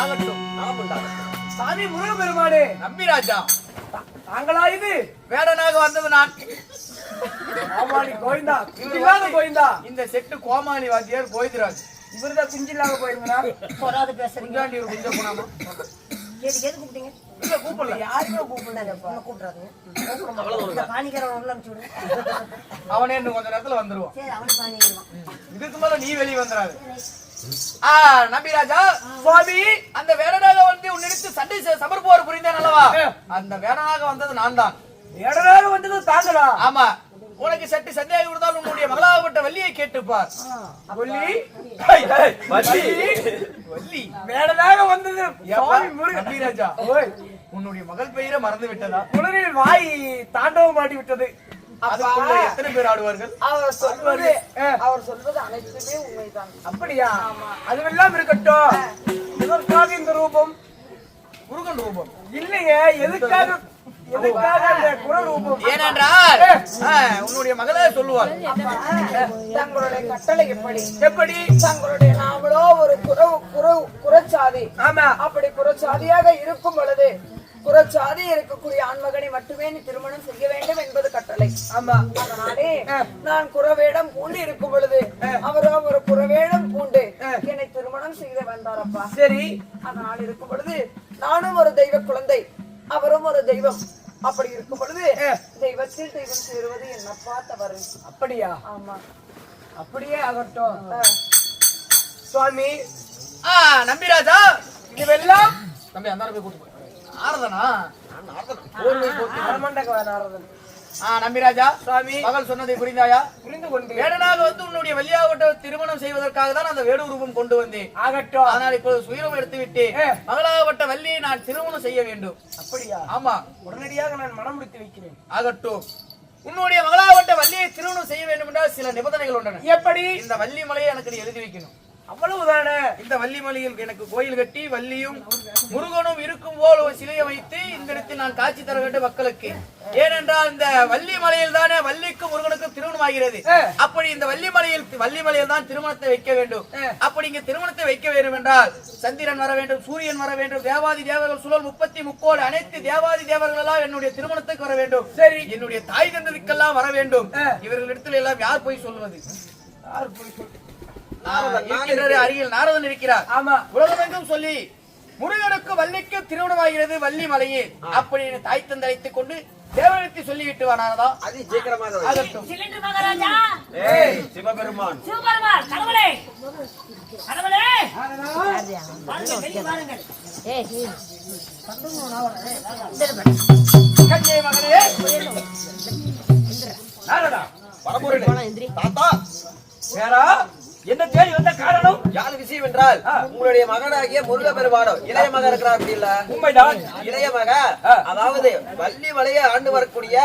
ஆகட்டும். ஆமாண்டா. சாமி முருகப்பெருமானே, நம்பிராஜா, தாங்களா இது? வேடனாக வந்தது நான். ஆமாடி கோவிந்தா, பிஞ்சில்லாத கோவிந்தா. இந்த செட்டு கோமாளி வாத்தியார் கோவிந்தராஜ். இவர்தான் பிஞ்சில்லாத கோவிந்தா. போராது பேசுறீங்க குஞ்சாண்டி ஒரு குஞ்ச போனாமா? எது கூப்பிட்டீங்க இல்ல கூப்பிடல. யாருமே கூப்பிடாதப்பா கூப்பிடாதீங்க பானிக்காரன் உள்ள அனுப்பிச்சு விடுங்க அவனே இன்னும் கொஞ்ச நேரத்துல வந்துருவான். சரி அவனே பானிக்கிறவான் இதுக்கு மேல நீ வெளியே வந்துடாது. நம்பிராஜா சுவாமி, அந்த வேடனாக வந்து உன்னிடத்து சண்டை சமர்ப்போர் புரிந்தேன் அல்லவா? அந்த வேடனாக வந்தது நான் தான். வேடனாக வந்தது தாங்களா? ஆமா. உனக்கு சற்று சந்தேகம் இருந்தால் உன்னுடைய மகளாகப்பட்ட வள்ளியை கேட்டுப்பார். வள்ளி, வள்ளி. வள்ளி வேடனாக வந்தது சுவாமி முருகன். நம்பிராஜா, உன்னுடைய மகள் பெயரை மறந்து விட்டதா? உடலில் வாய் தாண்டவம் ஆடி விட்டது. அதுக்குள்ள எத்தனை பேர் ஆடுவார்கள்? அவர் சொல்வது அனைத்துமே உண்மைதான். அப்படியா? அதுவெல்லாம் இருக்கட்டும். இதற்காக இந்த ரூபம் முருகன் ரூபம் இல்லையே. எதுக்காக எதுக்காக அந்த குரல் ரூபம்? ஏனென்றால் உன்னுடைய மகளே சொல்லுவாள். தங்களுடைய கட்டளை எப்படி? எப்படி? தங்களுடைய நாமளோ ஒரு குறச்சாதி. ஆமா. அப்படி குறச்சாதியாக இருக்கும் பொழுது குறச்சாதி இருக்கக்கூடிய ஆண்மகனை மட்டுமே நீ திருமணம் செய்ய வேண்டும் என்பது கட்டளை. ஆமா. அதனாலே நான் குறவேடம் பூண்டு இருக்கும் பொழுது அவரோ ஒரு குறவேடம் பூண்டு என்னை திருமணம் செய்து வந்தாரப்பா. சரி. அதனால் இருக்கும் பொழுது நானும் ஒரு தெய்வ குழந்தை, அவரும் ஒரு தெய்வம். அப்படி இருக்கும் பொழுது தெய்வத்தில் தெய்வம் சேருவது என்னப்பா தவறு? அப்படியா? ஆமா. அப்படியே ஆகட்டும் சுவாமி. நம்பிராஜா, இதுவெல்லாம் தம்பி அந்த போய் கூட்டு போய் நாரதனா? நம்பிராஜா சுவாமி, மகள் சொன்னதை புரிந்தாயா? புரிந்து கொண்டு வேடனாக வந்து உன்னுடைய வள்ளியாகப்பட்ட திருமணம் செய்வதற்காக தான் அந்த வேடு ரூபம் கொண்டு வந்தேன். ஆகட்டும். ஆனால் இப்போது சுயரம் எடுத்து விட்டு மகளாகப்பட்ட வள்ளியை நான் திருமணம் செய்ய வேண்டும். அப்படியா? ஆமா. உடனடியாக நான் மனம் முடித்து வைக்கிறேன். ஆகட்டும். உன்னுடைய மகளாகப்பட்ட வள்ளியை திருமணம் செய்ய வேண்டும் என்றால் சில நிபந்தனைகள் உள்ளன. எப்படி? இந்த வள்ளி மலையை எனக்கு நீ எழுதி வைக்கணும். அவ்வளவுதானே? இந்த வள்ளி மலையில் எனக்கு கோயில் கட்டி வள்ளியும் முருகனும் இருக்கும் போல் ஒரு சிலையை வைத்து இந்த இடத்தில் நான் காட்சி தர வேண்டும் மக்களுக்கு. ஏனென்றால் இந்த வள்ளி மலையில் தானே வள்ளிக்கும் முருகனுக்கும் திருமணம் ஆகிறது. அப்படி இந்த வள்ளி மலையில் தான் திருமணத்தை வைக்க வேண்டும். அப்படி இங்க திருமணத்தை வைக்க வேண்டும் என்றால் சந்திரன் வர வேண்டும், சூரியன் வர வேண்டும், தேவாதி தேவர்கள் சுழல் 33 அனைத்து தேவாதி தேவர்கள் எல்லாம் என்னுடைய திருமணத்துக்கு வர வேண்டும். சரி. என்னுடைய தாய் தந்ததுக்கெல்லாம் வர வேண்டும். இவர்களிடத்தில் எல்லாம் யார் போய் சொல்வது? யார் போய் சொல்வது? அருகில் நாரதன் இருக்கிறார். ஆமா. உலகமெங்கும் சொல்லி முருகனுக்கு வள்ளிக்கு திருமணமாகிறது வள்ளி மலையில். அப்படி தாய் தந்தை அழைத்துக் கொண்டு தேவனத்தை சொல்லிவிட்டு வா நாரதா. அது சீக்கிரமாக ஆகட்டும். சிவபெருமான் கடவுளே கடவுளே கஞ்சை மகனே நாரதா பரம்பொருளே தாத்தா வேறா என்ன தேடி வந்த காரணம்? யாரு விஷயம் என்றால் உங்களுடைய மகனாகிய முருக பெருமானம் இளைய மக இருக்கிறார். அப்படி இல்ல? உண்மைதான். இளைய மக அதாவது வள்ளி மலையை ஆண்டு வரக்கூடிய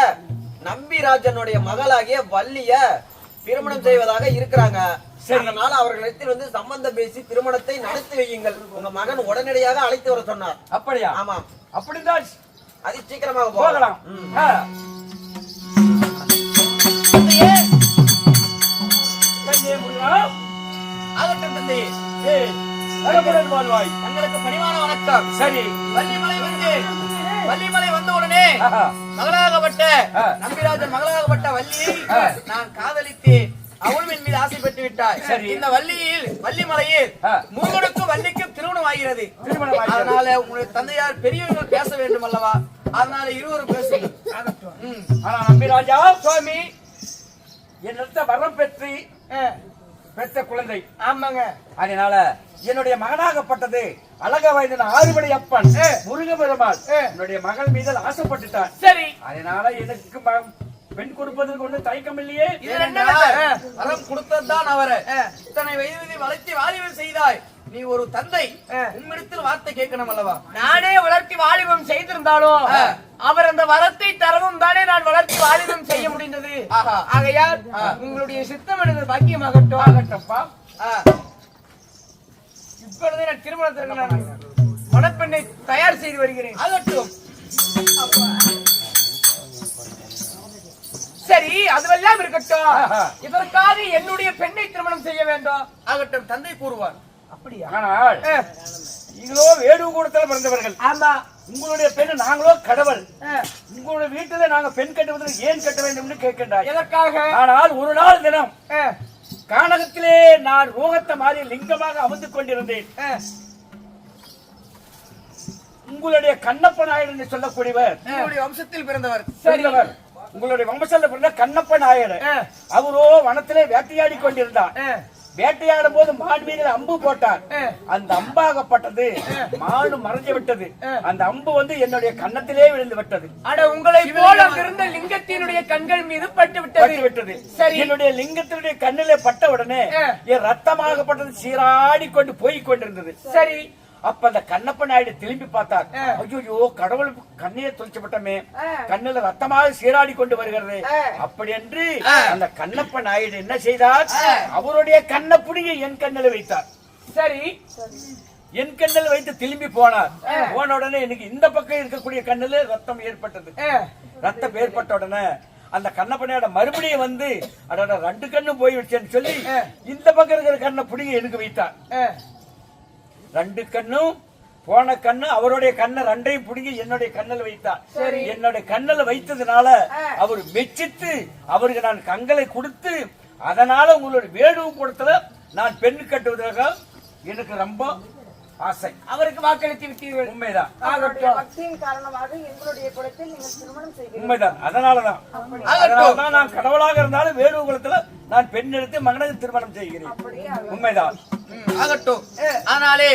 நம்பிராஜனுடைய மகளாகிய வள்ளிய திருமணம் செய்வதாக இருக்கிறாங்க. அதனால அவர்களிடத்தில் வந்து சம்பந்தம் பேசி திருமணத்தை நடத்தி வையுங்கள். உங்க மகன் உடனடியாக அழைத்து வர சொன்னார். அப்படியா? ஆமா. அப்படிதான் அது சீக்கிரமாக போகலாம். ஆகட்டும் தந்தையே. தங்களுக்கு பணிவான வணக்கம். சரி. வள்ளிமலை வந்த உடனே மகளாகப்பட்ட நம்பிராஜன் மகளாகப்பட்ட வள்ளியை நான் காதலித்தேன். அவளும் என் மீது ஆசை பெற்று விட்டாய். இந்த வள்ளி மலையில் முருகனுக்கும் வள்ளிக்கும் திருமணம் ஆகிறது. அதனால உங்களுடைய தந்தையார் பெரியவர்கள் பேச வேண்டும் அல்லவா? அதனால இருவரும் பேசுங்கள். ஆனா நம்பிராஜா சுவாமி என்னிடத்த வரம் பெற்ற குழந்தை. ஆமாங்க. அதனால என்னுடைய மகனாகப்பட்டது அழக வயதின் ஆறுபடை அப்பன் முருக பெருமாள் என்னுடைய மகள் மீது ஆசைப்பட்டுட்டான். சரி. அதனால எனக்கு பெண் கொடுப்பதற்கு ஒண்ணு தயக்கம் இல்லையே. வரம் கொடுத்ததுதான் அவரை இத்தனை வயது வளர்த்தி வாலிபம் செய்தாய். நீ ஒரு தந்தை, உம்மிடத்தில் வார்த்தை கேட்கணும் அல்லவா? நானே வளர்த்தி வாலிபம் செய்திருந்தாலும் அவர் அந்த வரத்தை தரவும் தானே நான் வளர்த்தி வாலிபம் செய்ய முடிந்தது. ஆகையால் உங்களுடைய சித்தம் எனக்கு பாக்கியமாகட்டும். ஆகட்டும்ப்பா. இப்பொழுதே நான் திருமணத்திற்கு நான் மணப்பெண்ணை தயார் செய்து வருகிறேன். ஆகட்டும். சரி, அதுவெல்லாம் இருக்கட்டும். இதற்காக என்னுடைய பெண்ணை திருமணம் செய்ய வேண்டும். ஆகட்டும், தந்தை கூறுவார். அப்படியா? ஆனால் நீங்களோ வேடு கூடத்தில் பிறந்தவர்கள். ஆமா. உங்களுடைய பெண் நாங்களோ கடவுள். உங்களுடைய வீட்டில நாங்க பெண் கட்டுவதற்கு ஏன் கட்ட வேண்டும் கேட்கின்றார். எதற்காக? ஆனால் ஒரு நாள் தினம் கானகத்திலே நான் ரோகத்தை மாறி லிங்கமாக அமர்ந்து கொண்டிருந்தேன். உங்களுடைய கண்ணப்ப நாயர் என்று சொல்லக்கூடியவர் உங்களுடைய வம்சத்தில் பிறந்தவர். சரிவர். உங்களுடைய வம்சத்தில் பிறந்த கண்ணப்ப நாயர் அவரோ வனத்திலே வேட்டையாடி கொண்டிருந்தார். வேட்டையாடும் போது மான் மீது அம்பு போட்டார். அந்த அம்பாகப்பட்டது மானு மறைஞ்சு விட்டது. அந்த அம்பு வந்து என்னுடைய கன்னத்திலே விழுந்து விட்டது. அட உங்களை போல இருந்த லிங்கத்தினுடைய கண்கள் மீது பட்டு விட்டது. சரி. என்னுடைய லிங்கத்தினுடைய கண்ணிலே பட்ட உடனே என் ரத்தமாகப்பட்டது சீராடி கொண்டு போய் கொண்டிருந்தது. சரி. அப்ப அந்த கண்ணப்ப நாயுடு திரும்பி பார்த்தார். ஐயோ, கடவுள் கண்ணையை தொலைச்சப்பட்டமே, கண்ணுல ரத்தமாக சீராடி கொண்டு வருகிறது. அப்படி என்று அந்த கண்ணப்ப நாயுடு என்ன செய்தார்? அவருடைய கண்ணை புடிங்கி என் கண்ணில வைத்தார். சரி. என் கண்ணில் வைத்து திரும்பி போனார். போன உடனே எனக்கு இந்த பக்கம் இருக்கக்கூடிய கண்ணில் ரத்தம் ஏற்பட்டது. ரத்தம் ஏற்பட்ட உடனே அந்த கண்ணப்பனையோட மறுபடியும் வந்து அட 2 கண்ணும் போய் வச்சேன்னு சொல்லி இந்த பக்கம் இருக்கிற கண்ணை பிடிங்க எனக்கு வைத்தார். 2 கண்ணும் போன கண்ணு அவருடைய கண்ணை 2ஐயும் பிடிங்கி என்னுடைய கண்ணில் வைத்தார். என்னுடைய கண்ணில் வைத்ததுனால அவர் மெச்சித்து அவருக்கு நான் கண்களை கொடுத்து அதனால உங்களுடைய வேடுவு கூடத்துல நான் பெண் கட்டுவதாக எனக்கு ரொம்ப ஆசை. அவருக்கு வாக்களித்து விட்டீர்கள். உண்மைதான். பக்தியின் காரணமாக எங்களுடைய குலத்தில் நீங்கள் திருமணம் செய்கிறீர்கள். உண்மைதான். அதனாலதான் நான் கடவுளாக இருந்தாலும் வேடுவு குலத்துல நான் பெண் எடுத்து மகனுக்கு திருமணம் செய்கிறேன். உண்மைதான். ஆகட்டும். அதனாலே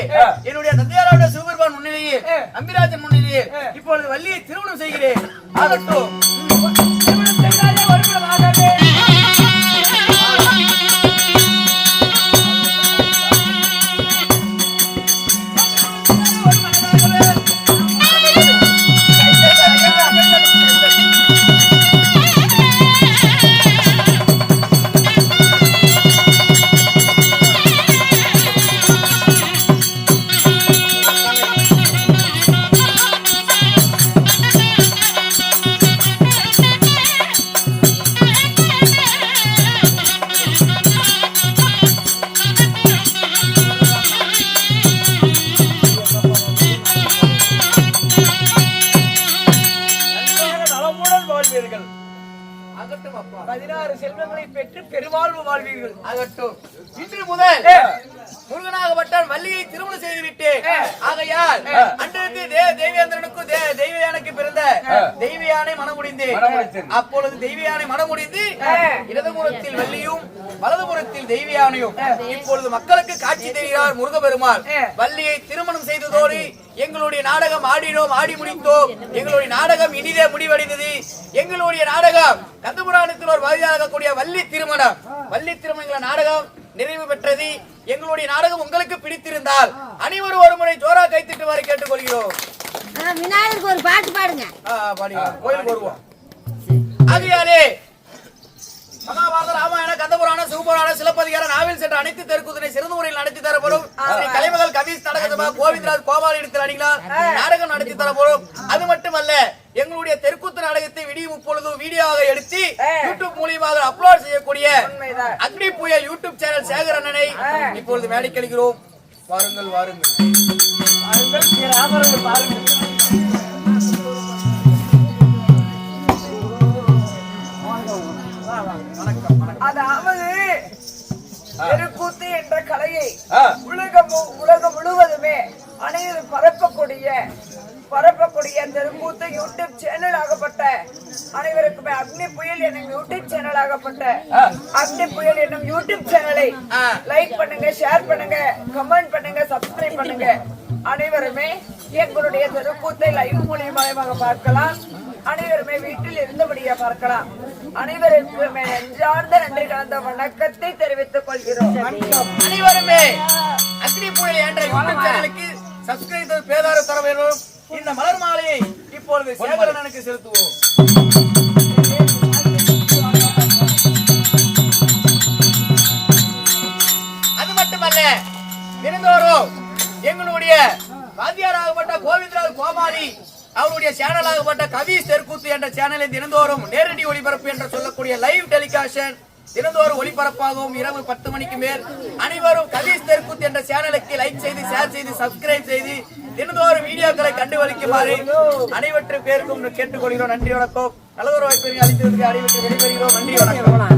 என்னுடைய தந்தையாரோட சிவபெருமான் முன்னிலையே அம்பிராஜன் முன்னிலையே இப்பொழுது வள்ளியை திருமணம் செய்கிறேன். ஆகட்டும். வாழ்வீர்கள். 16 செல்வங்களை பெற்று பெருவாழ்வு வாழ்வீர்கள். ஆகட்டும். இன்று முதல் முருகனாகப்பட்டால் வள்ளியை திருமணம் செய்து விட்டேன். ஆகையால் அன்றைக்கு தேவேந்திரனுக்கும் தெய்வயானைக்கு பிறந்த தெய்வயானை மனமுடிந்தேன். அப்பொழுது தெய்வயானை மனமுடிந்து இடதுபுறத்தில் வள்ளியும் வலதுபுறத்தில் தெய்வயானையும் இப்பொழுது மக்களுக்கு காட்சி தருகிறார் முருகபெருமாள். வள்ளியை திருமணம் செய்ததோடு எங்களுடைய நாடகம் ஆடினோம், ஆடி முடித்தோம். எங்களுடைய நாடகம் இனிதே முடிவடைந்தது. எங்களுடைய நாடகம் கந்தபுராணத்தில் ஒரு பகுதியாக கூடிய வள்ளி திருமணம் நாடகம் நிறைவு பெற்றது. எங்களுடைய நாடகம் உங்களுக்கு பிடித்திருந்தால் அனைவரும் ஒருமுறை ஜோரா கைத்திட்டுமாறு கேட்டுக்கொள்கிறோம். விநாயகருக்கு ஒரு பாட்டு பாடுங்க. கோயிலுக்கு வருவோம். ஆகையாலே மகாபாரத, ராமாயண, கந்தபுராணம், சிவபுராணம், சிலப்பதிகாரம், நாவில் சென்ற அனைத்து தெருக்கூத்தினை சிறந்த முறையில் நடத்தி தரப்படும். கலைமகள் கவிஸ் நாடக கோவிந்தராஜ் கோபால் இடத்தில் அடிகளார் நாடகம் நடத்தி தரப்படும். அது மட்டுமல்ல, எங்களுடைய தெருக்கூத்து நாடகத்தை விடியும் இப்பொழுது வீடியோவாக எடுத்து யூடியூப் மூலியமாக அப்லோட் செய்யக்கூடிய அக்னி புயல் யூடியூப் சேனல் சேகர் அண்ணனை இப்பொழுது மேடைக்கு அளிக்கிறோம். வாருங்கள் வாருங்கள் பாருங்கள். அதாவது தெருக்கூத்து என்ற கலையை உலகம் முழுவதுமே அனைவரும் பரப்பக்கூடிய தெருக்கூத்து யூடியூப் சேனல் ஆகப்பட்ட அனைவருக்குமே அக்னி புயல் என்னும் யூடியூப் சேனல் ஆகப்பட்ட அக்னி புயல் என்னும் யூடியூப் சேனலை லைக் பண்ணுங்க, ஷேர் பண்ணுங்க, கமெண்ட் பண்ணுங்க, சப்ஸ்கிரைப் பண்ணுங்க. அனைவருமே எங்களுடைய தெருக்கூத்தை லைவ் மூலியமாக பார்க்கலாம். அனைவருமே வீட்டில் இருந்தபடியே பார்க்கலாம். அனைவருக்குமே நெஞ்சார்ந்த நன்றி கலந்த வணக்கத்தை தெரிவித்துக் கொள்கிறோம். அனைவருமே அக்னி புயல் என்ற யூடியூப் சேனலுக்கு சப்ஸ்கிரைப் பேதார தர வேண்டும். இந்த மலர் மாலையை இப்பொழுது சேகரனுக்கு செலுத்துவோம். அது மட்டுமல்ல, தினந்தோறும் எங்களுடைய வாத்தியாராகப்பட்ட கோவிந்தராஜ் கோபாலி அவருடைய சேனலாகப்பட்ட கவிஸ் தெருக்கூத்து என்ற சேனலை தினந்தோறும் நேரடி ஒளிபரப்பு என்று சொல்லக்கூடிய லைவ் டெலிகாஸ்ட் தினந்தோறும் ஒளிபரப்பாகவும் இரவு 10 மணிக்கு மேல் அனைவரும் கவிஸ் தெருக்கூத்து என்ற சேனலுக்கு லைக் செய்து, ஷேர் செய்து, சப்ஸ்கிரைப் செய்து தினந்தோறும் வீடியோக்களை கண்டுகளிக்குமாறு அனைவற்று பேருக்கும் கேட்டுக்கொள்கிறோம். நன்றி வணக்கம். நல்லதொரு வாய்ப்பை அளித்ததற்கு அனைவருக்கு விடைபெறுகிறோம். நன்றி வணக்கம்.